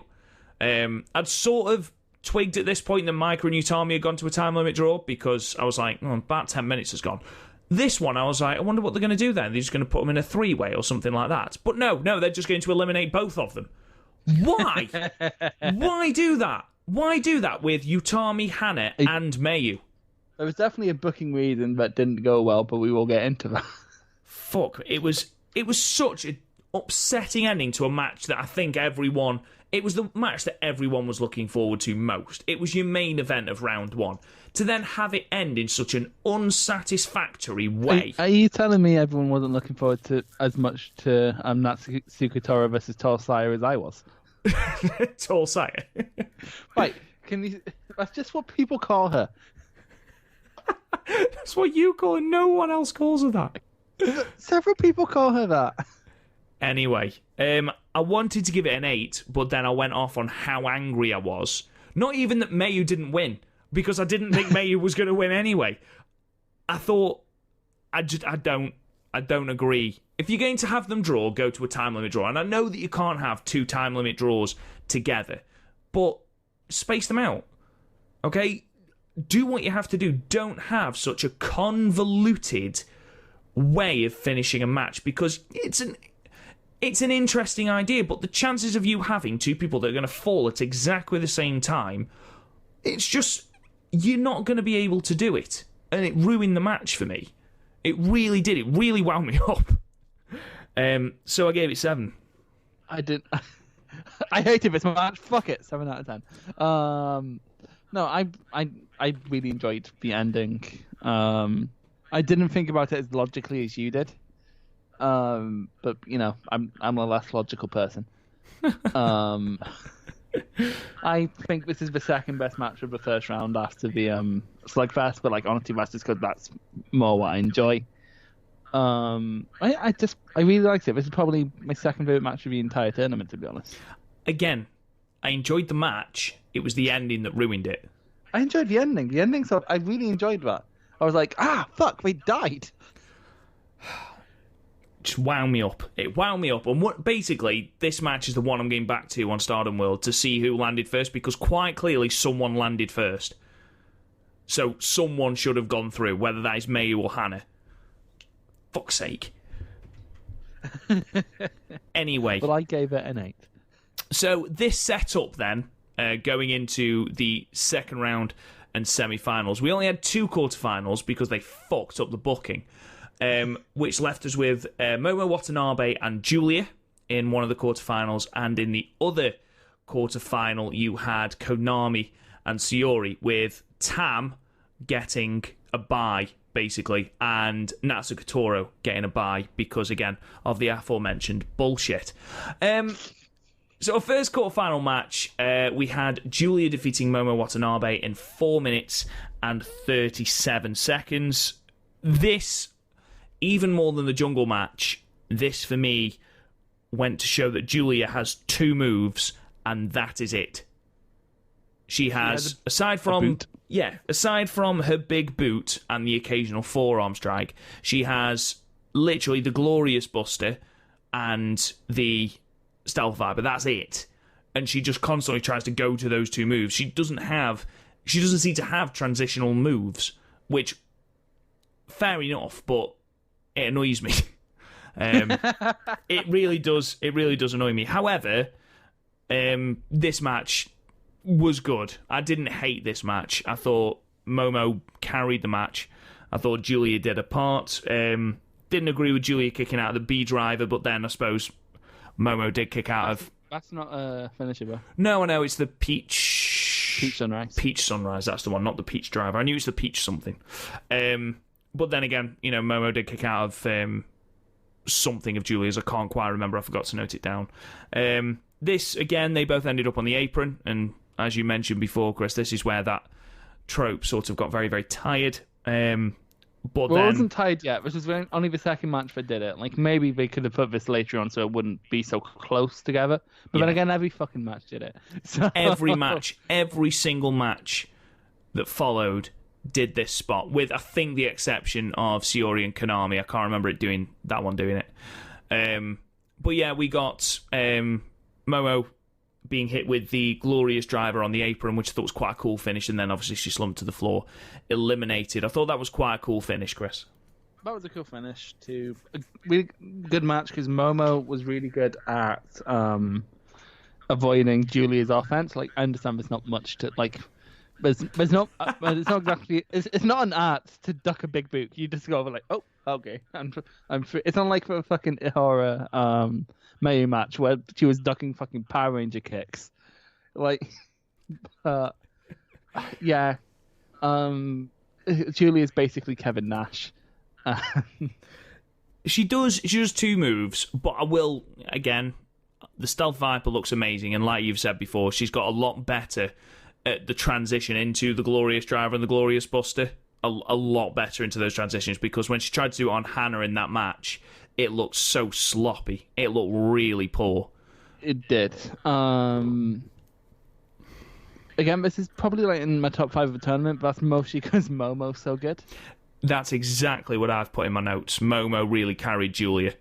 S1: I'd sort of twigged at this point that Maika and Utami had gone to a time limit draw because I was like, about 10 minutes has gone. This one, I was like, I wonder what they're going to do then. They're just going to put them in a three-way or something like that. But no, they're just going to eliminate both of them. Why? Why do that? Why do that with Utami, Hana, and Mayu?
S3: There was definitely a booking reason that didn't go well, but we will get into that.
S1: Fuck, it was such an upsetting ending to a match that I think it was the match that everyone was looking forward to most. It was your main event of round one. To then have it end in such an unsatisfactory way.
S3: Are you telling me everyone wasn't looking forward to as much to Natsuki Tora versus Tall Sire as I was?
S1: Tall Sire?
S3: Right, that's just what people call her.
S1: That's what you call her. No one else calls her that.
S3: Several people call her that.
S1: Anyway, I wanted to give it an 8, but then I went off on how angry I was. Not even that Mayu didn't win, because I didn't think Mayu was going to win anyway. I thought, I don't agree. If you're going to have them draw, go to a time limit draw. And I know that you can't have 2 time limit draws together, but space them out. Okay? Do what you have to do. Don't have such a convoluted way of finishing a match, because it's an interesting idea, but the chances of you having 2 people that are going to fall at exactly the same time, it's just, you're not going to be able to do it. And it ruined the match for me. It really did. It really wound me up. So I gave it 7.
S3: I didn't. I hated this match. Fuck it. 7 out of 10. No, I really enjoyed the ending. I didn't think about it as logically as you did. But I'm a less logical person. I think this is the second best match of the first round after the Slugfest, but honestly, that's just because that's more what I enjoy. I really liked it. This is probably my second favorite match of the entire tournament, to be honest. Again,
S1: I enjoyed the match. It was the ending that ruined it.
S3: I enjoyed the ending. The ending, so I really enjoyed that. I was like, fuck, they died.
S1: Just wound me up. It wound me up. And basically, this match is the one I'm getting back to on Stardom World to see who landed first, because quite clearly someone landed first. So someone should have gone through, whether that is Mayu or Hana. Fuck's sake. Anyway.
S3: Well, I gave it an 8.
S1: So this setup then, going into the second round and semi-finals, we only had 2 quarterfinals because they fucked up the booking, which left us with Momo Watanabe and Giulia in one of the quarterfinals, and in the other quarterfinal you had Konami and Sayori, with Tam getting a bye, basically, and Natsuko Toro getting a bye because, again, of the aforementioned bullshit. So our first quarterfinal match, we had Giulia defeating Momo Watanabe in 4 minutes and 37 seconds. This, even more than the jungle match, this for me went to show that Giulia has 2 moves, and that is it. She has, aside from her big boot and the occasional forearm strike, she has literally the Glorious Buster and the Stealth Viper. That's it. And she just constantly tries to go to those 2 moves. She doesn't seem to have transitional moves, which, fair enough, but it annoys me. It really does annoy me. However, this match was good. I didn't hate this match. I thought Momo carried the match. I thought Giulia did her part. Didn't agree with Giulia kicking out of the B driver, but then I suppose Momo did kick out of...
S3: That's not a finisher, bro.
S1: No, I know, it's the Peach
S3: Sunrise.
S1: Peach Sunrise, that's the one, not the Peach driver. I knew it's the Peach something. But then again, Momo did kick out of something of Giulia's. I can't quite remember. I forgot to note it down. This, again, they both ended up on the apron, and as you mentioned before, Chris, this is where that trope sort of got very, very tired. But
S3: I wasn't tired yet. This was only the second match that did it. Like, maybe they could have put this later on so it wouldn't be so close together. But then again, every fucking match did it. So... every single match that followed did this spot, with, I think, the exception of Sayori and Konami. I can't remember doing it. But yeah, we got Momo being hit with the Glorious Driver on the apron, which I thought was quite a cool finish, and then obviously she slumped to the floor, eliminated. I thought that was quite a cool finish, Chris. That was a cool finish, too. A really good match, because Momo was really good at avoiding Giulia's offense. Like, I understand there's not much to, like... There's not, it's not exactly. It's not an art to duck a big boot. You just go over like, oh, okay, I'm free. It's not like the fucking Ihara Mayu match where she was ducking fucking Power Ranger kicks. Like, yeah, Giulia's basically Kevin Nash.
S1: She does 2 moves, but I will, again, the Stealth Viper looks amazing, and like you've said before, she's got a lot better at the transition into the Glorious Driver and the Glorious Buster. A lot better into those transitions, because when she tried to do it on Hana in that match, it looked so sloppy. It looked really poor.
S3: It did. Again, this is probably like in my top 5 of the tournament, but that's mostly because Momo's so good.
S1: That's exactly what I've put in my notes. Momo really carried Giulia.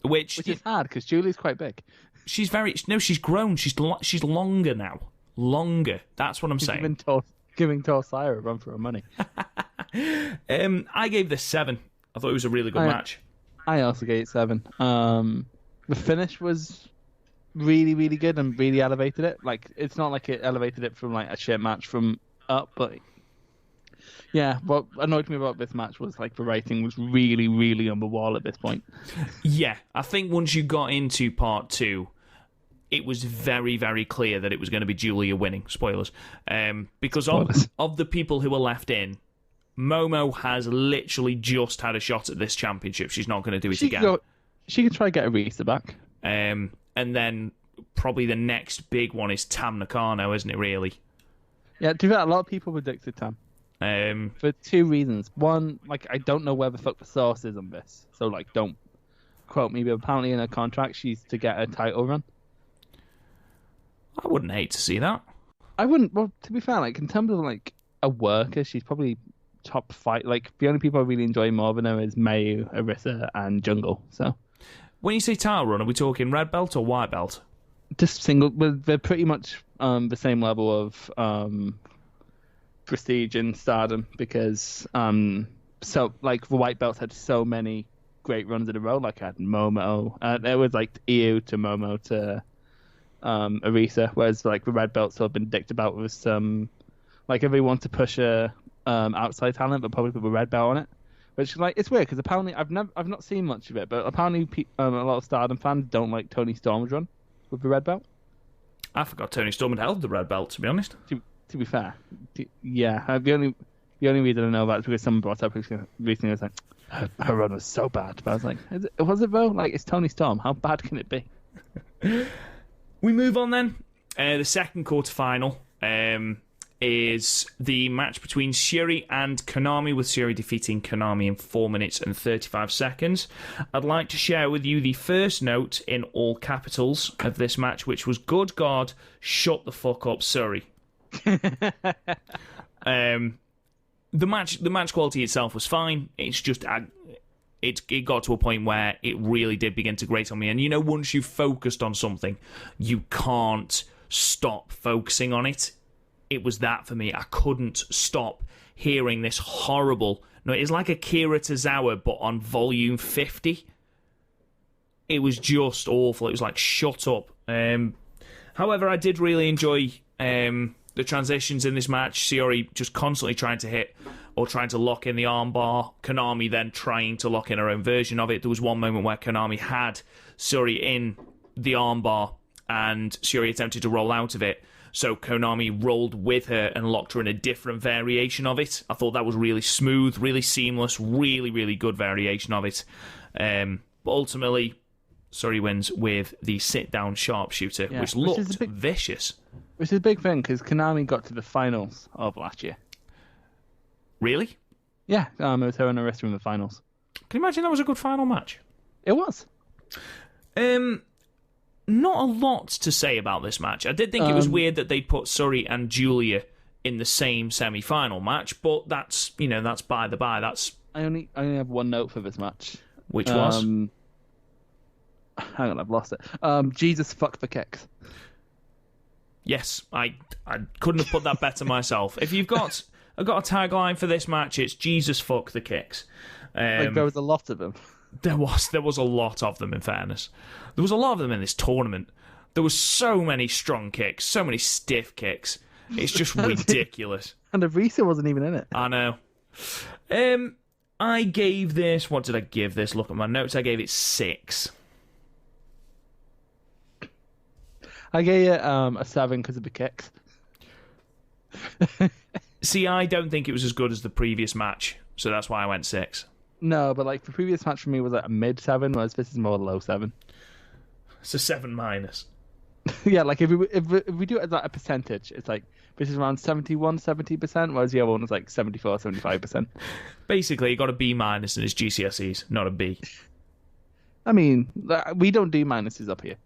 S1: Which
S3: is hard, because Giulia's quite big.
S1: She's grown. She's longer now. Longer. That's what I'm saying.
S3: Giving Torsaya a run for her money.
S1: I gave this 7. I thought it was a really good match.
S3: I also gave it 7. The finish was really, really good and really elevated it. Like, it's not like it elevated it from like a shit match from up, but yeah, what annoyed me about this match was like the rating was really, really on the wall at this point.
S1: Yeah, I think once you got into part 2, it was very, very clear that it was going to be Giulia winning. Spoilers. Because of the people who were left in, Momo has literally just had a shot at this championship. She's not going to do it again.
S3: She can try to get Arisa back.
S1: And then probably the next big one is Tam Nakano, isn't it, really?
S3: Yeah, to be fair, a lot of people predicted Tam. For 2 reasons. One, like, I don't know where the fuck the source is on this. So, like, don't quote me, but apparently in her contract, she's to get a title run.
S1: I wouldn't hate to see that.
S3: I wouldn't. Well, to be fair, like in terms of like a worker, she's probably top 5. Like the only people I really enjoy more than her is Mayu, Arisa, and Jungle. So,
S1: when you say title run, are we talking red belt or white belt?
S3: Just single. Well, they're pretty much the same level of prestige and Stardom, because so like the white belts had so many great runs in a row. Like I had Momo. There was like EU to Momo to Arisa, whereas like the red belts have been dicked about with some, like if they want to push a outside talent, but probably put a red belt on it. Which like it's weird because apparently I've not seen much of it, but apparently a lot of Stardom fans don't like Tony Storm's run with the red belt.
S1: I forgot Tony Storm had held the red belt, to be honest.
S3: To be fair, yeah. The only reason I know that is because someone brought up recently. Was like, her run was so bad, but I was like, was it though? Like it's Tony Storm. How bad can it be?
S1: We move on then. The second quarterfinal is the match between Syuri and Konami, with Syuri defeating Konami in 4 minutes and 35 seconds. I'd like to share with you the first note in all capitals of this match, which was, good God, shut the fuck up, Syuri. The match quality itself was fine. It's just it got to a point where it really did begin to grate on me. And you know, once you've focused on something, you can't stop focusing on it. It was that for me. I couldn't stop hearing this horrible... No, it's like Akira Tozawa, but on volume 50. It was just awful. It was like, shut up. However, I did really enjoy the transitions in this match. Syuri just constantly trying to hit or trying to lock in the armbar. Konami then trying to lock in her own version of it. There was one moment where Konami had Syuri in the armbar and Syuri attempted to roll out of it. So Konami rolled with her and locked her in a different variation of it. I thought that was really smooth, really seamless, really, really good variation of it. But ultimately, Syuri wins with the sit-down sharpshooter, which looked vicious.
S3: Which is a big thing, because Konami got to the finals of last year.
S1: Really?
S3: Yeah, it was her and Arisa in the finals.
S1: Can you imagine that was a good final match?
S3: It was.
S1: Not a lot to say about this match. I did think it was weird that they put Syuri and Giulia in the same semi-final match, but that's by the by.
S3: I only have one note for this match.
S1: Which was?
S3: Hang on, I've lost it. Jesus fuck the kicks.
S1: Yes, I couldn't have put that better myself. If I've got a tagline for this match, it's Jesus fuck the kicks.
S3: Like there was a lot of them.
S1: There was a lot of them, in fairness. There was a lot of them in this tournament. There was so many strong kicks, so many stiff kicks. It's just ridiculous.
S3: And Arisa wasn't even in it.
S1: I know. I gave this... What did I give this? Look at my notes. I gave it 6.
S3: I gave it a 7 because of the kicks.
S1: See, I don't think it was as good as the previous match, so that's why I went 6.
S3: No, but like the previous match for me was like a mid 7, whereas this is more low 7.
S1: It's a 7 minus.
S3: Yeah, like if we do it as like a percentage, it's like this is around 70%, whereas the other one was like 75%.
S1: Basically, you got a B minus in his GCSEs, not a B.
S3: I mean, we don't do minuses up here.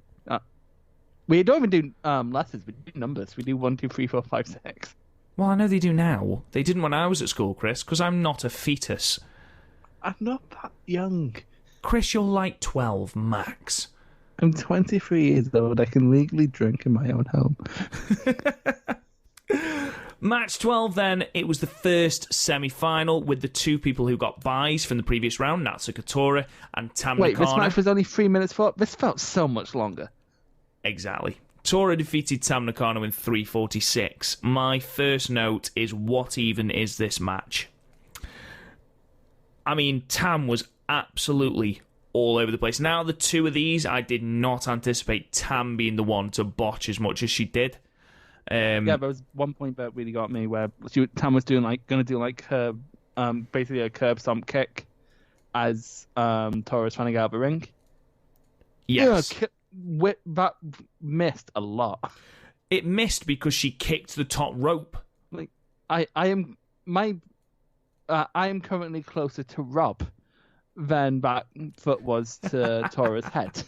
S3: We don't even do letters. We do numbers. We do 1, 2, 3, 4, 5, 6.
S1: Well, I know they do now. They didn't when I was at school, Chris, because I'm not a fetus.
S3: I'm not that young.
S1: Chris, you're like 12 max.
S3: I'm 23 years old. I can legally drink in my own home.
S1: Match 12 then, it was the first semi-final with the two people who got byes from the previous round, Natsuko Tora and Tam
S3: Wait,
S1: Nakano.
S3: this match was only 3 minutes for... This felt so much longer.
S1: Exactly. Tora defeated Tam Nakano in 3:46. My first note is, what even is this match? I mean, Tam was absolutely all over the place. Now, the two of these, I did not anticipate Tam being the one to botch as much as she did.
S3: Yeah, there was one point that really got me where Tam was doing going to do like her, basically a curb stomp kick as Tora was trying to get out of the ring.
S1: Yes.
S3: Yeah, that missed a lot.
S1: It missed because she kicked the top rope.
S3: Like I am currently closer to Rob than that foot was to Tora's head.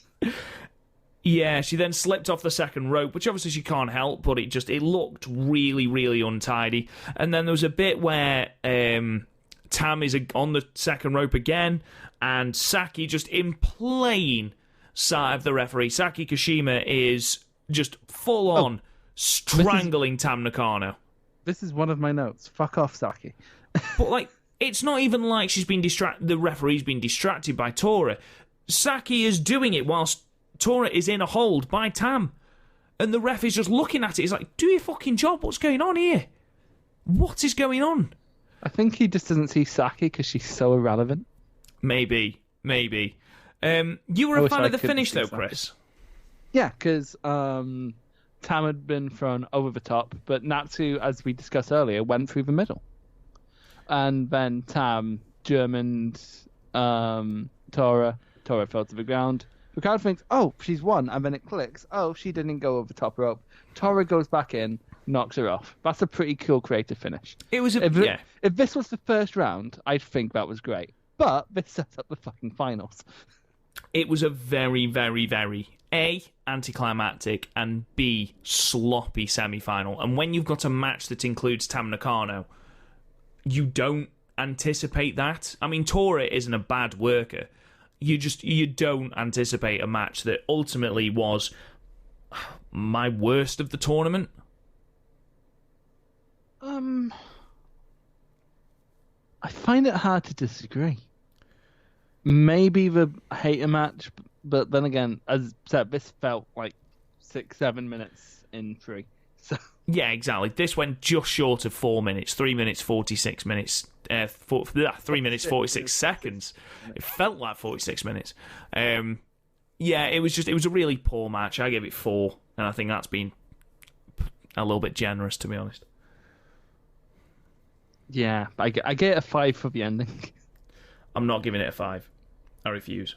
S1: Yeah, she then slipped off the second rope, which obviously she can't help, but it looked really, really untidy. And then there was a bit where Tam is on the second rope again, and Saki just in plain sight of the referee. Saki Kashima is just full on strangling Tam Nakano.
S3: This is one of my notes. Fuck off, Saki.
S1: But like, It's not even like the referee's been distracted by Tora. Saki is doing it whilst Tora is in a hold by Tam. And the ref is just looking at it. He's like, do your fucking job. What's going on here? What is going on?
S3: I think he just doesn't see Saki because she's so irrelevant.
S1: Maybe. You were a fan of the finish, though, Chris.
S3: Yeah, because Tam had been thrown over the top, but Natsu, as we discussed earlier, went through the middle. And then Tam Germaned Tora fell to the ground. The crowd thinks, oh, she's won, and then it clicks. Oh, she didn't go over the top rope. Tora goes back in, knocks her off. That's a pretty cool creative finish.
S1: It was
S3: If this was the first round, I'd think that was great. But this sets up the fucking finals.
S1: It was a very, very, very A, anticlimactic, and B, sloppy semi-final. And when you've got a match that includes Tam Nakano, you don't anticipate that. I mean, Tora isn't a bad worker. You don't anticipate a match that ultimately was my worst of the tournament.
S3: I find it hard to disagree. Maybe the hater match, but then again, as said, this felt like 6-7 minutes in 3. So
S1: yeah, exactly. This went just short of 4 minutes, 3 minutes 46 minutes, 3 minutes 46 seconds. It felt like 46 minutes. Yeah, it was a really poor match. I gave it 4, and I think that's been a little bit generous, to be honest.
S3: Yeah, I get a 5 for the ending.
S1: I'm not giving it a 5. I refuse.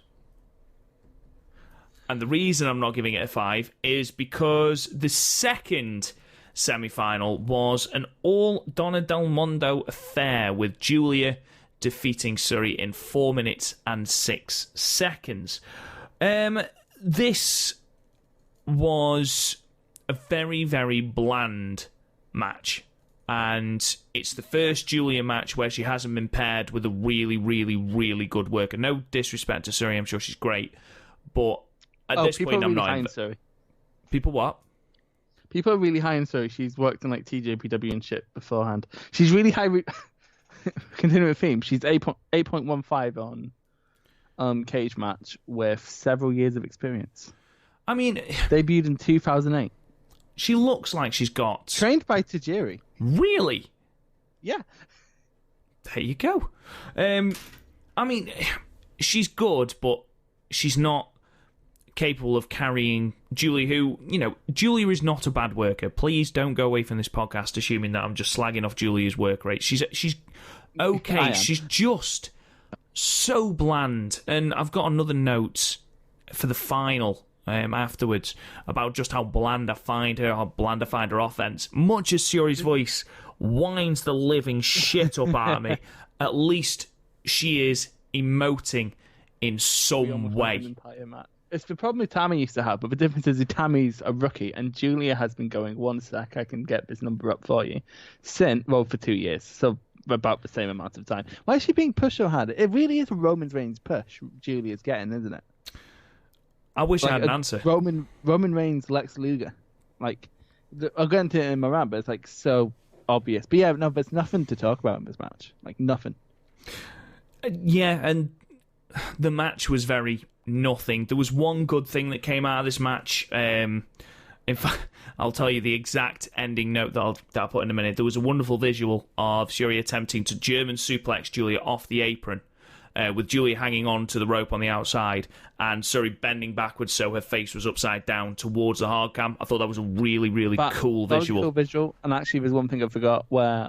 S1: And the reason I'm not giving it a 5 is because the second semi-final was an all Donna Del Mondo affair, with Giulia defeating Suri in 4 minutes and 6 seconds. This was a very, very bland match. And it's the first Giulia match where she hasn't been paired with a really, really, really good worker. No disrespect to Suri, I'm sure she's great. But at this point, I'm not... People what?
S3: People are really high in Suri. She's worked in like TJPW and shit beforehand. She's really high... Continuing the theme, she's 8.15 on Cage Match with several years of experience.
S1: I mean...
S3: Debuted in 2008.
S1: She looks like she's got...
S3: Trained by Tajiri.
S1: Really?
S3: Yeah.
S1: There you go. I mean, she's good, but she's not capable of carrying Giulia, who, Giulia is not a bad worker. Please don't go away from this podcast assuming that I'm just slagging off Giulia's work rate. She's okay. She's just so bland. And I've got another note for the final afterwards about just how bland I find her offense. Much as Suri's voice winds the living shit up out of me, at least she is emoting in some way.
S3: It's the problem Tammy used to have, but the difference is Tammy's a rookie and Giulia has been going, one sec, I can get this number up for you, for 2 years, so about the same amount of time. Why is she being pushed so hard? It really is a Roman Reigns push Giulia's getting, isn't it?
S1: I wish I had an answer.
S3: Roman Reigns, Lex Luger. Like, I'll get into it in my rant, but it's like so obvious. But yeah, no, there's nothing to talk about in this match. Like, nothing.
S1: Yeah, and the match was very nothing. There was one good thing that came out of this match. In fact, I'll tell you the exact ending note that I'll put in a minute. There was a wonderful visual of Suri attempting to German suplex Giulia off the apron, with Giulia hanging on to the rope on the outside and Suri bending backwards so her face was upside down towards the hard cam. I thought that was a really, really cool visual.
S3: Cool visual. And actually, there's one thing I forgot where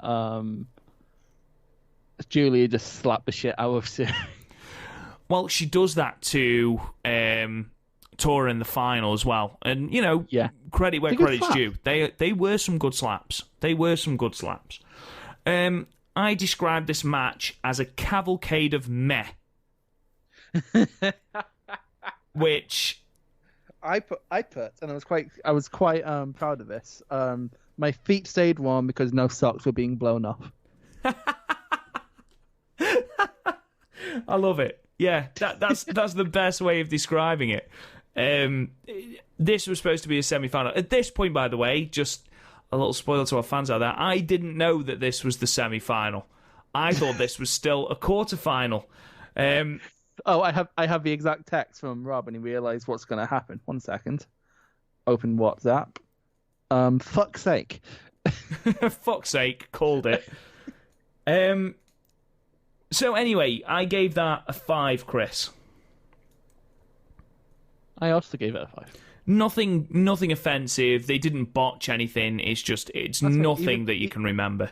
S3: Giulia just slapped the shit out of Suri.
S1: Well, she does that to Tora in the final as well. And, credit where credit's due. They were some good slaps. I described this match as a cavalcade of meh. Which
S3: I put, and I was quite proud of this. My feet stayed warm because no socks were being blown off.
S1: I love it. Yeah, that's the best way of describing it. This was supposed to be a semi-final. At this point, by the way, just a little spoiler to our fans out there, I didn't know that this was the semi-final. I thought this was still a quarterfinal.
S3: Oh, I have the exact text from Rob, and he realised what's going to happen. 1 second. Open WhatsApp. Fuck's sake.
S1: Fuck's sake, called it. So anyway, I gave that a 5, Chris.
S3: I also gave it a 5.
S1: Nothing offensive. They didn't botch anything. It's nothing that you can remember.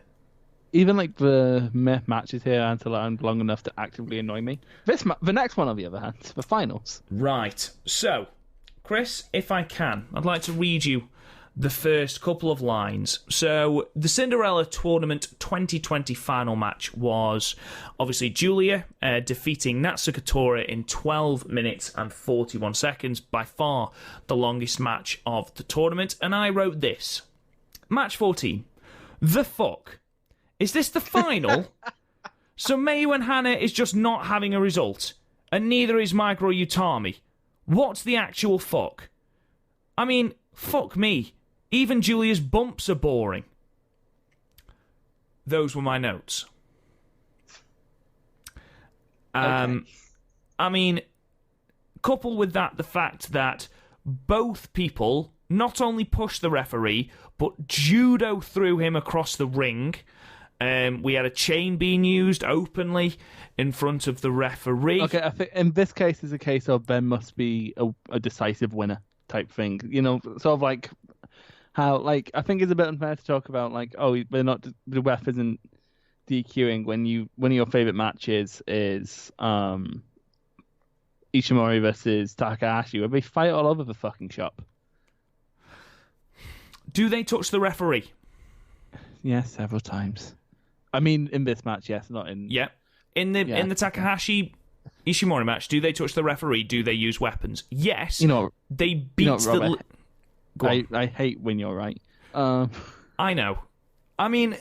S3: Even like the matches here aren't long enough to actively annoy me. The next one, on the other hand, the finals.
S1: Right. So, Chris, if I can, I'd like to read you the first couple of lines. So, the Cinderella Tournament 2020 final match was obviously Giulia defeating Natsuko Tora in 12 minutes and 41 seconds, by far the longest match of the tournament. And I wrote this. Match 14. The fuck? Is this the final? So Mayu and Hana is just not having a result, and neither is Micro Utami. What's the actual fuck? I mean, fuck me. Even Giulia's bumps are boring. Those were my notes.
S3: Okay.
S1: I mean, couple with that the fact that both people not only pushed the referee, but judo threw him across the ring. We had a chain being used openly in front of the referee.
S3: Okay, I think in this case is a case of there must be a decisive winner type thing. You know, sort of like how, like, I think it's a bit unfair to talk about, like, oh, they're not, the ref isn't DQing when one of your favorite matches is Ishimori versus Takahashi, where they fight all over the fucking shop.
S1: Do they touch the referee?
S3: Yes, several times. I mean, in this match, yes, not in.
S1: Yeah. In the Takahashi Ishimori match, do they touch the referee? Do they use weapons? Yes. They beat the. Go on.
S3: I hate when you're right.
S1: I know. I mean,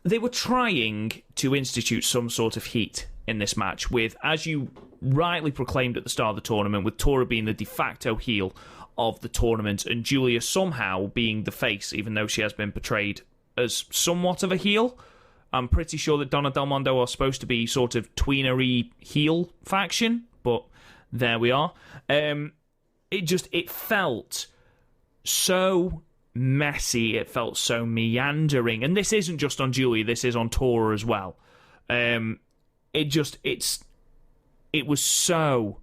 S1: they were trying to institute some sort of heat in this match with, as you rightly proclaimed at the start of the tournament, with Tora being the de facto heel of the tournament and Giulia somehow being the face, even though she has been portrayed as somewhat of a heel. I'm pretty sure that Donna Del Mondo are supposed to be sort of tweenery heel faction, but there we are. It felt so messy, it felt so meandering, and this isn't just on Giulia, this is on Tora as well. It was so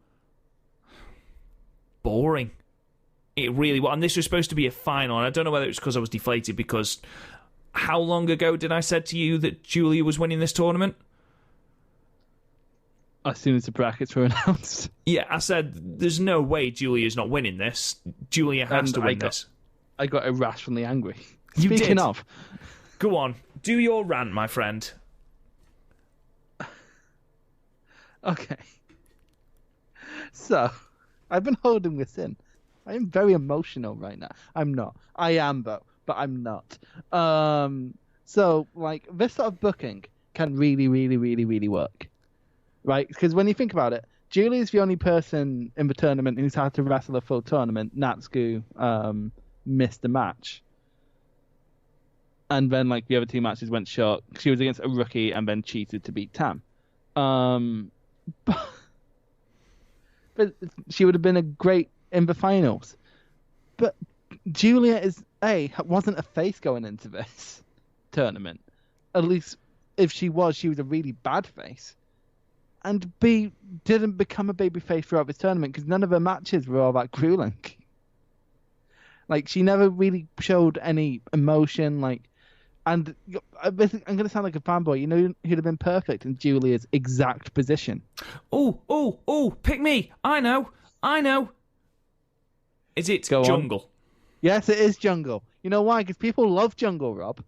S1: boring. It really was. And this was supposed to be a final, and I don't know whether it's because I was deflated, because how long ago did I said to you that Giulia was winning this tournament?
S3: As soon as the brackets were announced.
S1: Yeah, I said, there's no way Giulia's not winning this. Giulia has to win this.
S3: I got irrationally angry.
S1: You
S3: Speaking
S1: did.
S3: of.
S1: Go on, do your rant, my friend.
S3: Okay. So, I've been holding this in. I am very emotional right now. I'm not. I am, though, but I'm not. So, like, this sort of booking can really, really, really, really work. Right? Because when you think about it, Giulia's the only person in the tournament who's had to wrestle a full tournament. Natsuko missed a match. And then, like, the other two matches went short. She was against a rookie and then cheated to beat Tam. But she would have been a great in the finals. But Giulia wasn't a face going into this tournament. At least if she was a really bad face. And B, didn't become a baby face throughout this tournament because none of her matches were all that grueling. Like, she never really showed any emotion, like, and I'm going to sound like a fanboy. You know who'd have been perfect in Giulia's exact position?
S1: Oh, pick me. I know. Is it
S3: Go
S1: Jungle?
S3: On. Yes, it is Jungle. You know why? Because people love Jungle, Rob.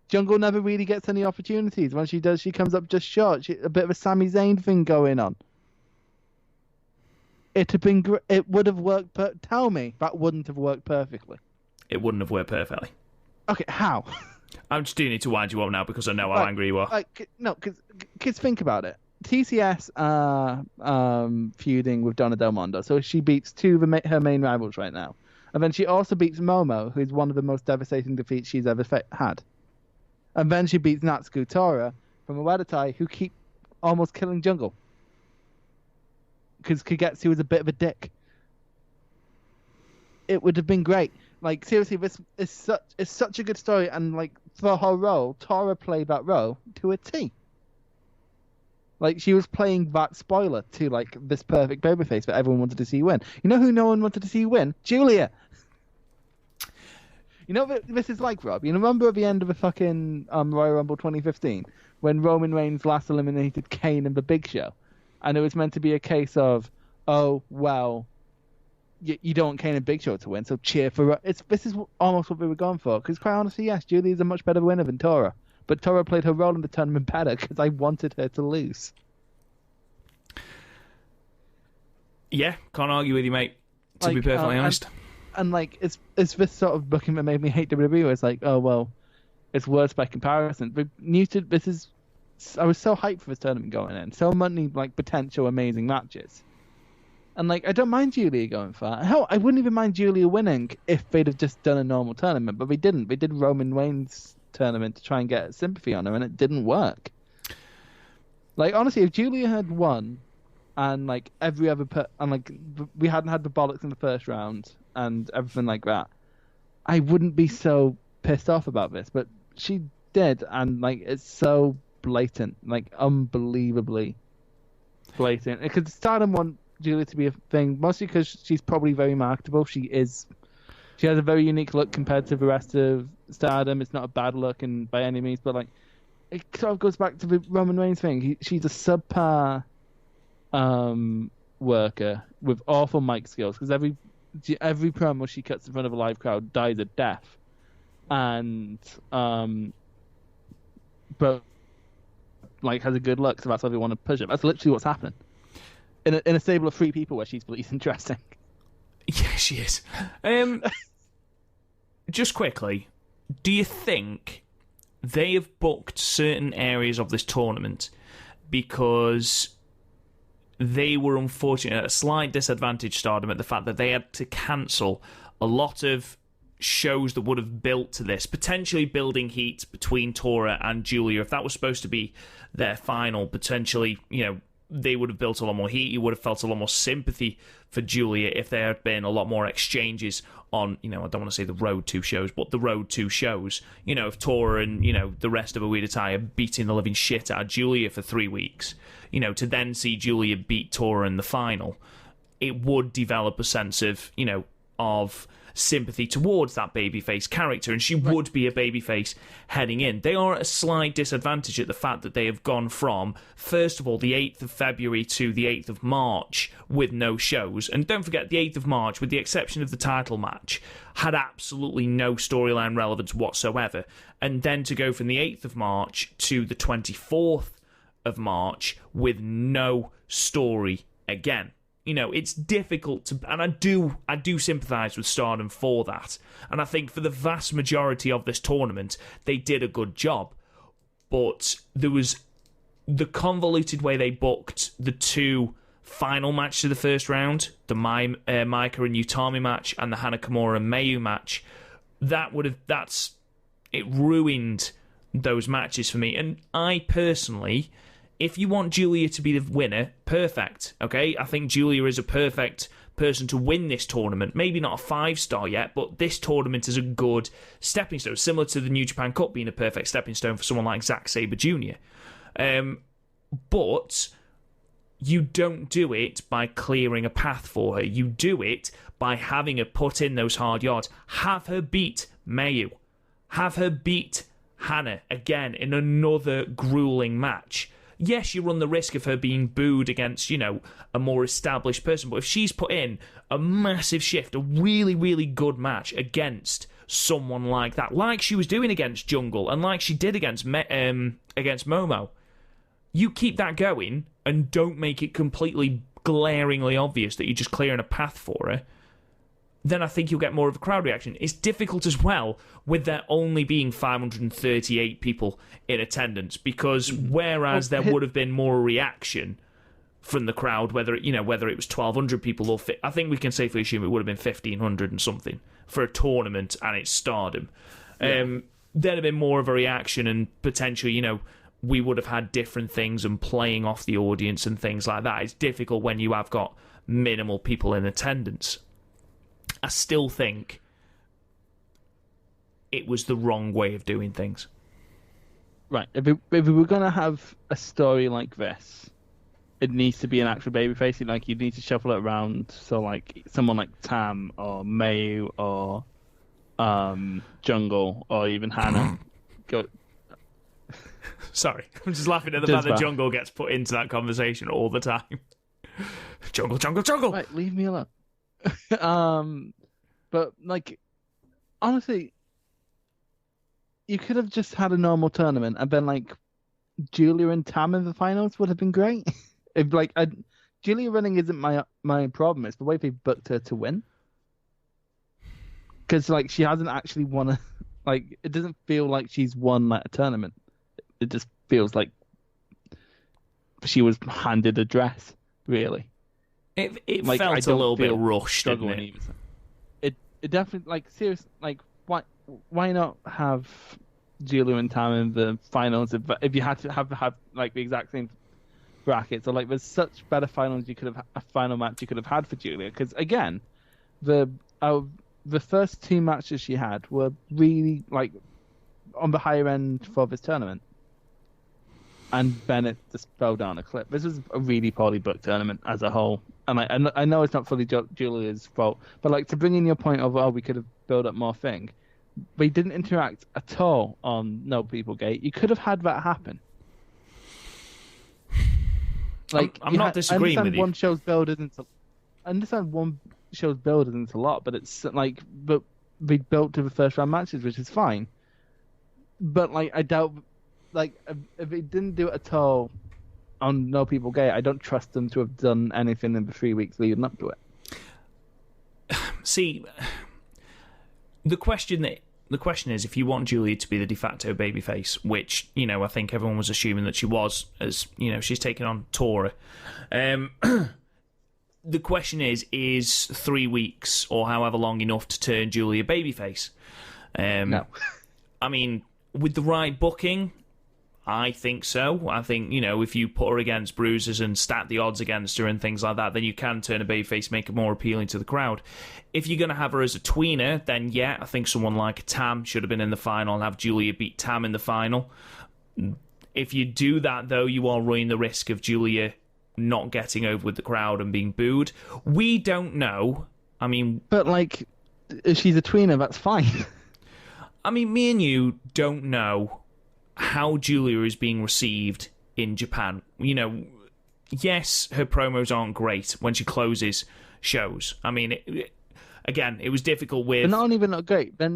S3: Jungle never really gets any opportunities. When she does, she comes up just short. A bit of a Sami Zayn thing going on. It would have worked, but tell me that wouldn't have worked perfectly.
S1: It wouldn't have worked perfectly.
S3: Okay, how?
S1: I'm just doing it to wind you up now because I know how angry you are.
S3: No, because think about it. TCS are feuding with Donna Del Mondo, so she beats two of her main rivals right now. And then she also beats Momo, who's one of the most devastating defeats she's ever had. And then she beats Natsuko Tora from Iwatani, who keep almost killing Jungle. Because Kagetsu was a bit of a dick. It would have been great. Like, seriously, this is such a good story, and like for her role, Tora played that role to a T. Like, she was playing that spoiler to like this perfect babyface that everyone wanted to see win. You know who no one wanted to see win? Giulia. You know what this is like, Rob? You remember at the end of the fucking Royal Rumble 2015 when Roman Reigns last eliminated Kane in the Big Show, and it was meant to be a case of, oh well, you don't want Kane and Big Show to win, so cheer for... This is almost what we were going for, because quite honestly, yes, Julie is a much better winner than Tora, but Tora played her role in the tournament better because I wanted her to lose.
S1: Yeah, can't argue with you, mate, to be perfectly honest.
S3: And like, it's this sort of booking that made me hate WWE, where it's like, oh, well, it's worse by comparison. But I was so hyped for this tournament going in, so many like potential amazing matches. And like, I don't mind Giulia going far. Hell, I wouldn't even mind Giulia winning if they'd have just done a normal tournament, but they didn't. They did Roman Reigns' tournament to try and get sympathy on her, and it didn't work. Like, honestly, if Giulia had won, and like every other and like we hadn't had the bollocks in the first round and everything like that, I wouldn't be so pissed off about this. But she did, and like it's so blatant, like unbelievably blatant. Because Stardom want Giulia to be a thing, mostly because she's probably very marketable. She has a very unique look compared to the rest of Stardom. It's not a bad look and by any means, but like it sort of goes back to the Roman Reigns thing. She's a subpar worker with awful mic skills, because every promo she cuts in front of a live crowd dies a death, and but like has a good look, so that's why they want to push it. That's literally what's happening in a stable of 3 people where she's the least interesting.
S1: Yeah, she is. Just quickly, do you think they have booked certain areas of this tournament because they were unfortunately at a slight disadvantage, Stardom, at the fact that they had to cancel a lot of shows that would have built to this, potentially building heat between Tora and Giulia? If that was supposed to be their final, potentially, they would have built a lot more heat. You would have felt a lot more sympathy for Giulia if there had been a lot more exchanges on, I don't want to say the road 2 shows, but the road 2 shows. If Tora and, the rest of Iwatani are beating the living shit out of Giulia for 3 weeks, to then see Giulia beat Tora in the final, it would develop a sense of, of sympathy towards that babyface character, and she would be a babyface heading in. They are at a slight disadvantage at the fact that they have gone from, first of all, the 8th of February to the 8th of March with no shows. And don't forget, the 8th of March, with the exception of the title match, had absolutely no storyline relevance whatsoever. And then to go from the 8th of March to the 24th of March with no story again. It's difficult to, and I do sympathise with Stardom for that. And I think for the vast majority of this tournament, they did a good job. But there was the convoluted way they booked the 2 final matches of the first round, the Maika and Utami match and the Hana Kimura and Mayu match. It ruined those matches for me. And I personally, if you want Giulia to be the winner, perfect, okay? I think Giulia is a perfect person to win this tournament. Maybe not a 5-star yet, but this tournament is a good stepping stone, similar to the New Japan Cup being a perfect stepping stone for someone like Zack Sabre Jr. But you don't do it by clearing a path for her. You do it by having her put in those hard yards. Have her beat Mayu. Have her beat Hana again in another grueling match. Yes, you run the risk of her being booed against, a more established person, but if she's put in a massive shift, a really, really good match against someone like that, like she was doing against Jungle and like she did against Momo, you keep that going and don't make it completely glaringly obvious that you're just clearing a path for her, then I think you'll get more of a crowd reaction. It's difficult as well with there only being 538 people in attendance, because whereas there would have been more reaction from the crowd, whether it was 1,200 people or I think we can safely assume it would have been 1,500 and something for a tournament and it's Stardom. Yeah. there'd have been more of a reaction and potentially, we would have had different things and playing off the audience and things like that. It's difficult when you have got minimal people in attendance. I still think it was the wrong way of doing things.
S3: Right. If we were going to have a story like this, it needs to be an actual babyface. Like, you need to shuffle it around. So, like, someone like Tam or Mayu or Jungle or even Hana. Go.
S1: Sorry, I'm just laughing at the fact that Jungle gets put into that conversation all the time. Jungle, Jungle, Jungle!
S3: Right, leave me alone. But, like, honestly, you could have just had a normal tournament and then, like, Giulia and Tam in the finals would have been great. If, like, Giulia running isn't my problem. It's the way they booked her to win. Because, like, she hasn't actually won a... Like, it doesn't feel like she's won, like, a tournament. It just feels like she was handed a dress, really.
S1: It like, felt a little bit rushed, didn't it? It
S3: definitely, like, seriously, like, why not have Giulia and Tam in the finals if you had to have like the exact same brackets, or like there's such better finals you could have a final match you could have had for Giulia, because again the first two matches she had were really like on the higher end for this tournament, and then it just fell down a cliff. This was a really poorly booked tournament as a whole, and I know it's not fully Giulia's fault, but like to bring in your point of we could have built up more thing. They didn't interact at all on No People Gate. You could have had that happen. Like,
S1: I'm not disagreeing with you.
S3: One show's build isn't. I understand one show's build isn't a lot, but it's like, but they built to the first round matches, which is fine. But like, I doubt, like, if they didn't do it at all on No People Gate, I don't trust them to have done anything in the 3 weeks leading up to it.
S1: See. The question is, if you want Giulia to be the de facto babyface, which, I think everyone was assuming that she was, as, she's taken on Tora. The question is 3 weeks or however long enough to turn Giulia babyface?
S3: No.
S1: I mean, with the right booking, I think so. I think, if you put her against bruisers and stack the odds against her and things like that, then you can turn a babyface, make her more appealing to the crowd. If you're going to have her as a tweener, then yeah, I think someone like Tam should have been in the final and have Giulia beat Tam in the final. If you do that, though, you are running the risk of Giulia not getting over with the crowd and being booed. We don't know. I mean... But,
S3: like, if she's a tweener, that's fine.
S1: I mean, me and you don't know how Giulia is being received in Japan. Yes, her promos aren't great when she closes shows. I mean, again, it was difficult with...
S3: They're not even not great. They're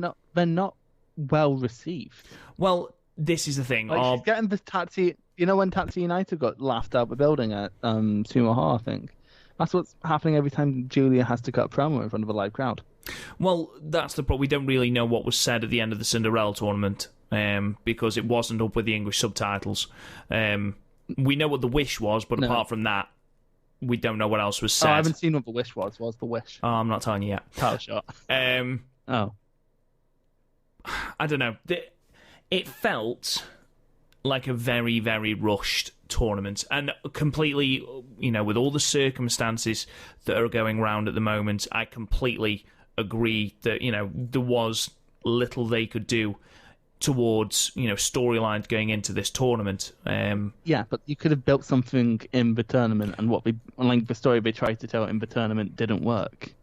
S3: not well received.
S1: Well, this is the thing.
S3: Like, she's getting the Tatsu... when Tatsu United got laughed out of the building at Sumo Hall, I think? That's what's happening every time Giulia has to cut a promo in front of a live crowd.
S1: Well, that's the problem. We don't really know what was said at the end of the Cinderella tournament. Because it wasn't up with the English subtitles. We know what the wish was, but apart from that, we don't know what else was said.
S3: I haven't seen what the wish was. What's the wish?
S1: Oh, I'm not telling you yet.
S3: Title shot.
S1: I don't know. It felt like a very, very rushed tournament, and completely, with all the circumstances that are going round at the moment, I completely agree that, there was little they could do towards storylines going into this tournament.
S3: Yeah, but you could have built something in the tournament, and the story they tried to tell in the tournament didn't work.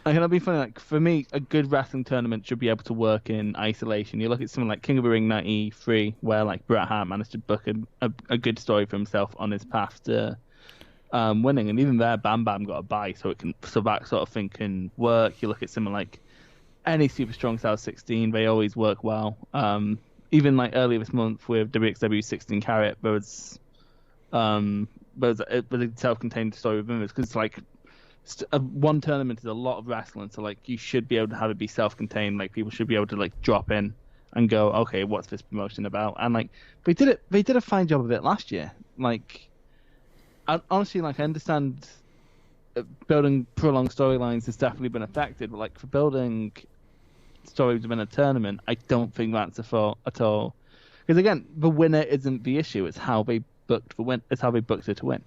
S3: Like, it'll be funny. Like, for me, a good wrestling tournament should be able to work in isolation. You look at something like King of the Ring '93, where like Bret Hart managed to book a good story for himself on his path to winning, and even there, Bam Bam got a bye, so that sort of thing can work. You look at something like any Super Strong Style 16, they always work well. Even like earlier this month with WXW 16 Carat, there was a self-contained story within this, because like one tournament is a lot of wrestling, so like you should be able to have it be self-contained. Like people should be able to like drop in and go, okay, what's this promotion about? And like they did a fine job of it last year. Like, honestly, like I understand building prolonged storylines has definitely been affected, but like for building story to win a tournament, I don't think that's a fault at all. Because again, the winner isn't the issue; it's how they booked the win. It's how they booked it to win.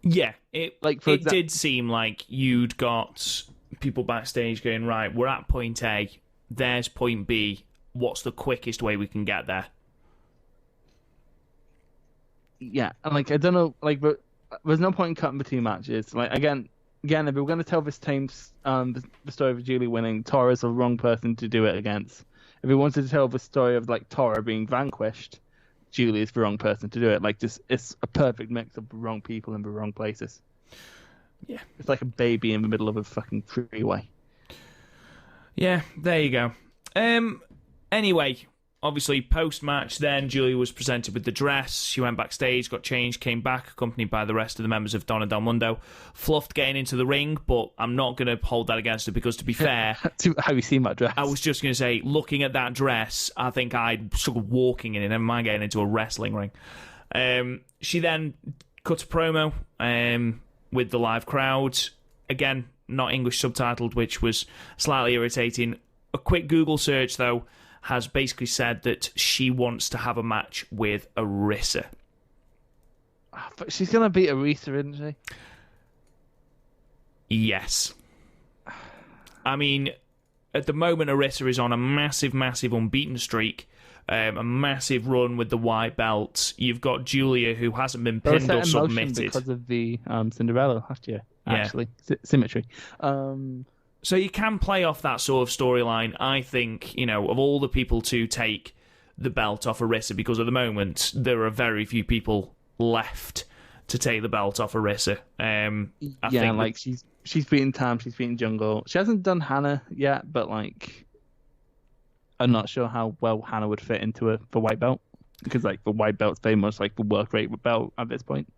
S1: Yeah, it did seem like you'd got people backstage going, right, we're at point A, there's point B. What's the quickest way we can get there?
S3: Yeah, and like I don't know, like but there's no point in cutting the two matches. Like again, if we were going to tell this team's the story of Giulia winning, Tora's the wrong person to do it against. If we wanted to tell the story of like Tora being vanquished, Giulia's the wrong person to do it. Like just it's a perfect mix of the wrong people in the wrong places.
S1: Yeah,
S3: it's like a baby in the middle of a fucking freeway.
S1: Yeah, there you go. Anyway, obviously, post-match then, Giulia was presented with the dress. She went backstage, got changed, came back, accompanied by the rest of the members of Donna Del Mundo. Fluffed getting into the ring, but I'm not going to hold that against her because, to be fair...
S3: Have you seen that dress?
S1: I was just going to say, looking at that dress, I think I'd sort of walking in it, never mind getting into a wrestling ring. She then cut a promo with the live crowd. Again, not English subtitled, which was slightly irritating. A quick Google search, though, has basically said that she wants to have a match with Arisa.
S3: But she's going to beat Arisa, isn't she?
S1: Yes. I mean, at the moment, Arisa is on a massive, massive unbeaten streak, a massive run with the white belt. You've got Giulia, who hasn't been pinned or submitted.
S3: Because of the Cinderella last year, actually. Yeah. Symmetry.
S1: So you can play off that sort of storyline. I think, of all the people to take the belt off Arisa, because at the moment there are very few people left to take the belt off Arisa. I think
S3: like she's beaten Tam, she's beaten Jungle. She hasn't done Hana yet, but like I'm not sure how well Hana would fit into the white belt, because like the white belt's very much like the work rate belt at this point.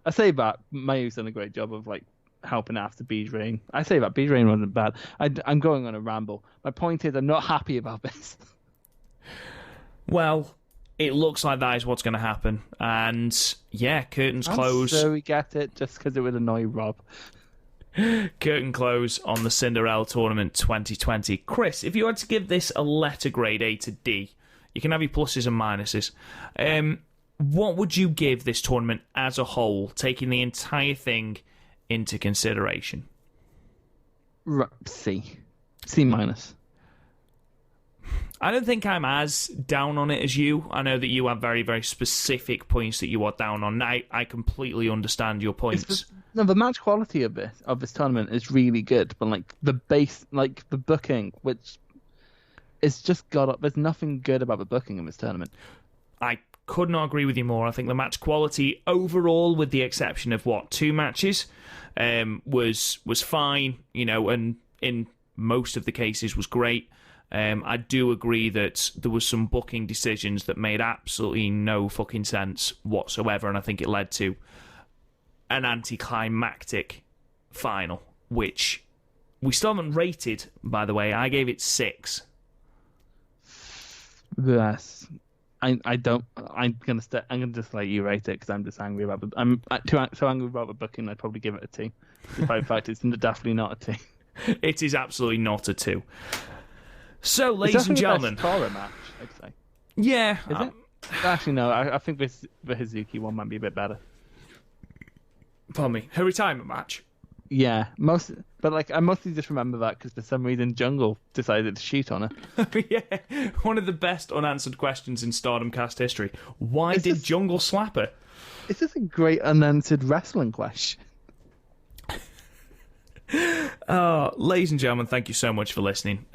S3: I say that Mayu's done a great job of like helping after Beige Rain. I say that Beige Rain wasn't bad. I'm going on a ramble. My point is, I'm not happy about this.
S1: Well, it looks like that is what's going to happen. And yeah, curtains close.
S3: So we get it just because it would annoy Rob.
S1: Curtain close on the Cinderella Tournament 2020. Chris, if you had to give this a letter grade A to D, you can have your pluses and minuses. What would you give this tournament as a whole, taking the entire thing into consideration?
S3: C minus.
S1: I don't think I'm as down on it as you. I know that you have very, very specific points that you are down on. I completely understand your points.
S3: The match quality of this tournament is really good, but like the base, like the booking, which is just got up. There's nothing good about the booking in this tournament.
S1: I could not agree with you more. I think the match quality overall, with the exception of two matches, was fine, and in most of the cases was great. I do agree that there was some booking decisions that made absolutely no fucking sense whatsoever, and I think it led to an anticlimactic final, which we still haven't rated, by the way. I gave it 6.
S3: Yes. I don't. I'm gonna just let you rate it because I'm just angry about. I'm so angry about the booking. I'd probably give it a 2. Despite the fact it's definitely not a 2.
S1: It is absolutely not a 2. So, ladies and gentlemen,
S3: it's definitely the best Tora match, I'd say.
S1: Yeah.
S3: Is it? Actually, no. I think the Hazuki one might be a bit better.
S1: Pardon me. Her retirement match.
S3: Yeah, but like I mostly just remember that because for some reason Jungle decided to shoot on her.
S1: Yeah, one of the best unanswered questions in Stardom cast history. Why did Jungle slap her?
S3: It's just a great unanswered wrestling question.
S1: Ladies and gentlemen, thank you so much for listening.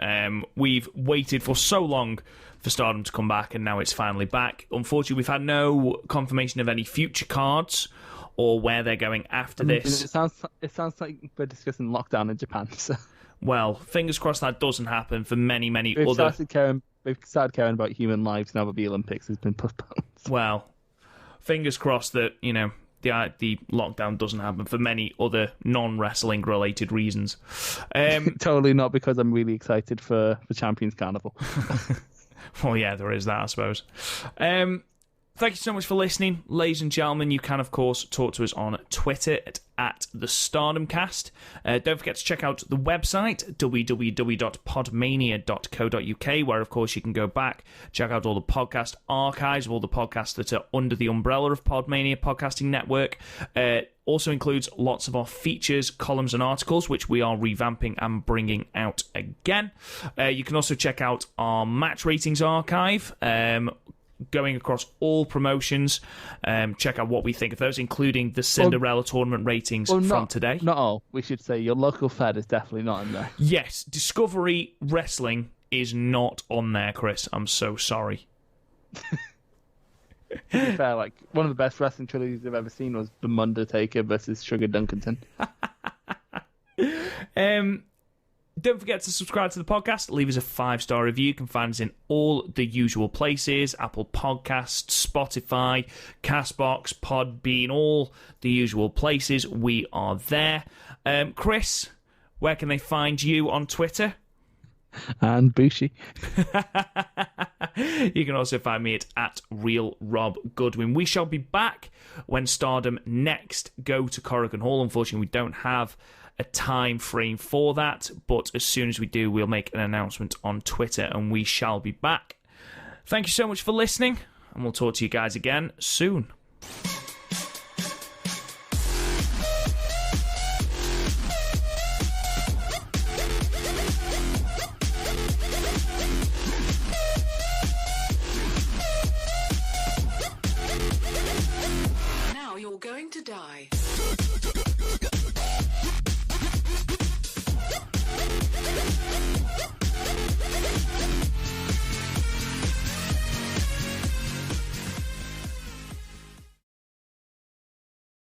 S1: We've waited for so long for Stardom to come back, and now it's finally back. Unfortunately, we've had no confirmation of any future cards or where they're going after this.
S3: It sounds like we're discussing lockdown in Japan. So.
S1: Well, fingers crossed that doesn't happen for many
S3: We've started caring about human lives now that the Olympics has been postponed.
S1: Well, fingers crossed that, the lockdown doesn't happen for many other non-wrestling related reasons.
S3: Totally not because I'm really excited for the Champions Carnival.
S1: Well, yeah, there is that, I suppose. Thank you so much for listening, ladies and gentlemen. You can, of course, talk to us on Twitter at the StardomCast. Don't forget to check out the website, www.podmania.co.uk, where, of course, you can go back, check out all the podcast archives of all the podcasts that are under the umbrella of Podmania Podcasting Network. Also includes lots of our features, columns, and articles, which we are revamping and bringing out again. You can also check out our match ratings archive, going across all promotions. Check out what we think of those, including the Cinderella Tournament ratings from today.
S3: Not all. We should say your local Fed is definitely not in there.
S1: Yes, Discovery Wrestling is not on there, Chris. I'm so sorry.
S3: To be fair, like, one of the best wrestling trilogies I've ever seen was The Undertaker versus Sugar Dunkerton.
S1: Don't forget to subscribe to the podcast. Leave us a 5-star review. You can find us in all the usual places: Apple Podcasts, Spotify, Castbox, Podbean, all the usual places. We are there. Chris, where can they find you on Twitter?
S3: And Bushi.
S1: You can also find me at Real Rob Goodwin. We shall be back when Stardom next go to Korakuen Hall. Unfortunately, we don't have a time frame for that, but as soon as we do, we'll make an announcement on Twitter, and we shall be back. Thank you so much for listening, and we'll talk to you guys again soon.
S2: Now you're going to die.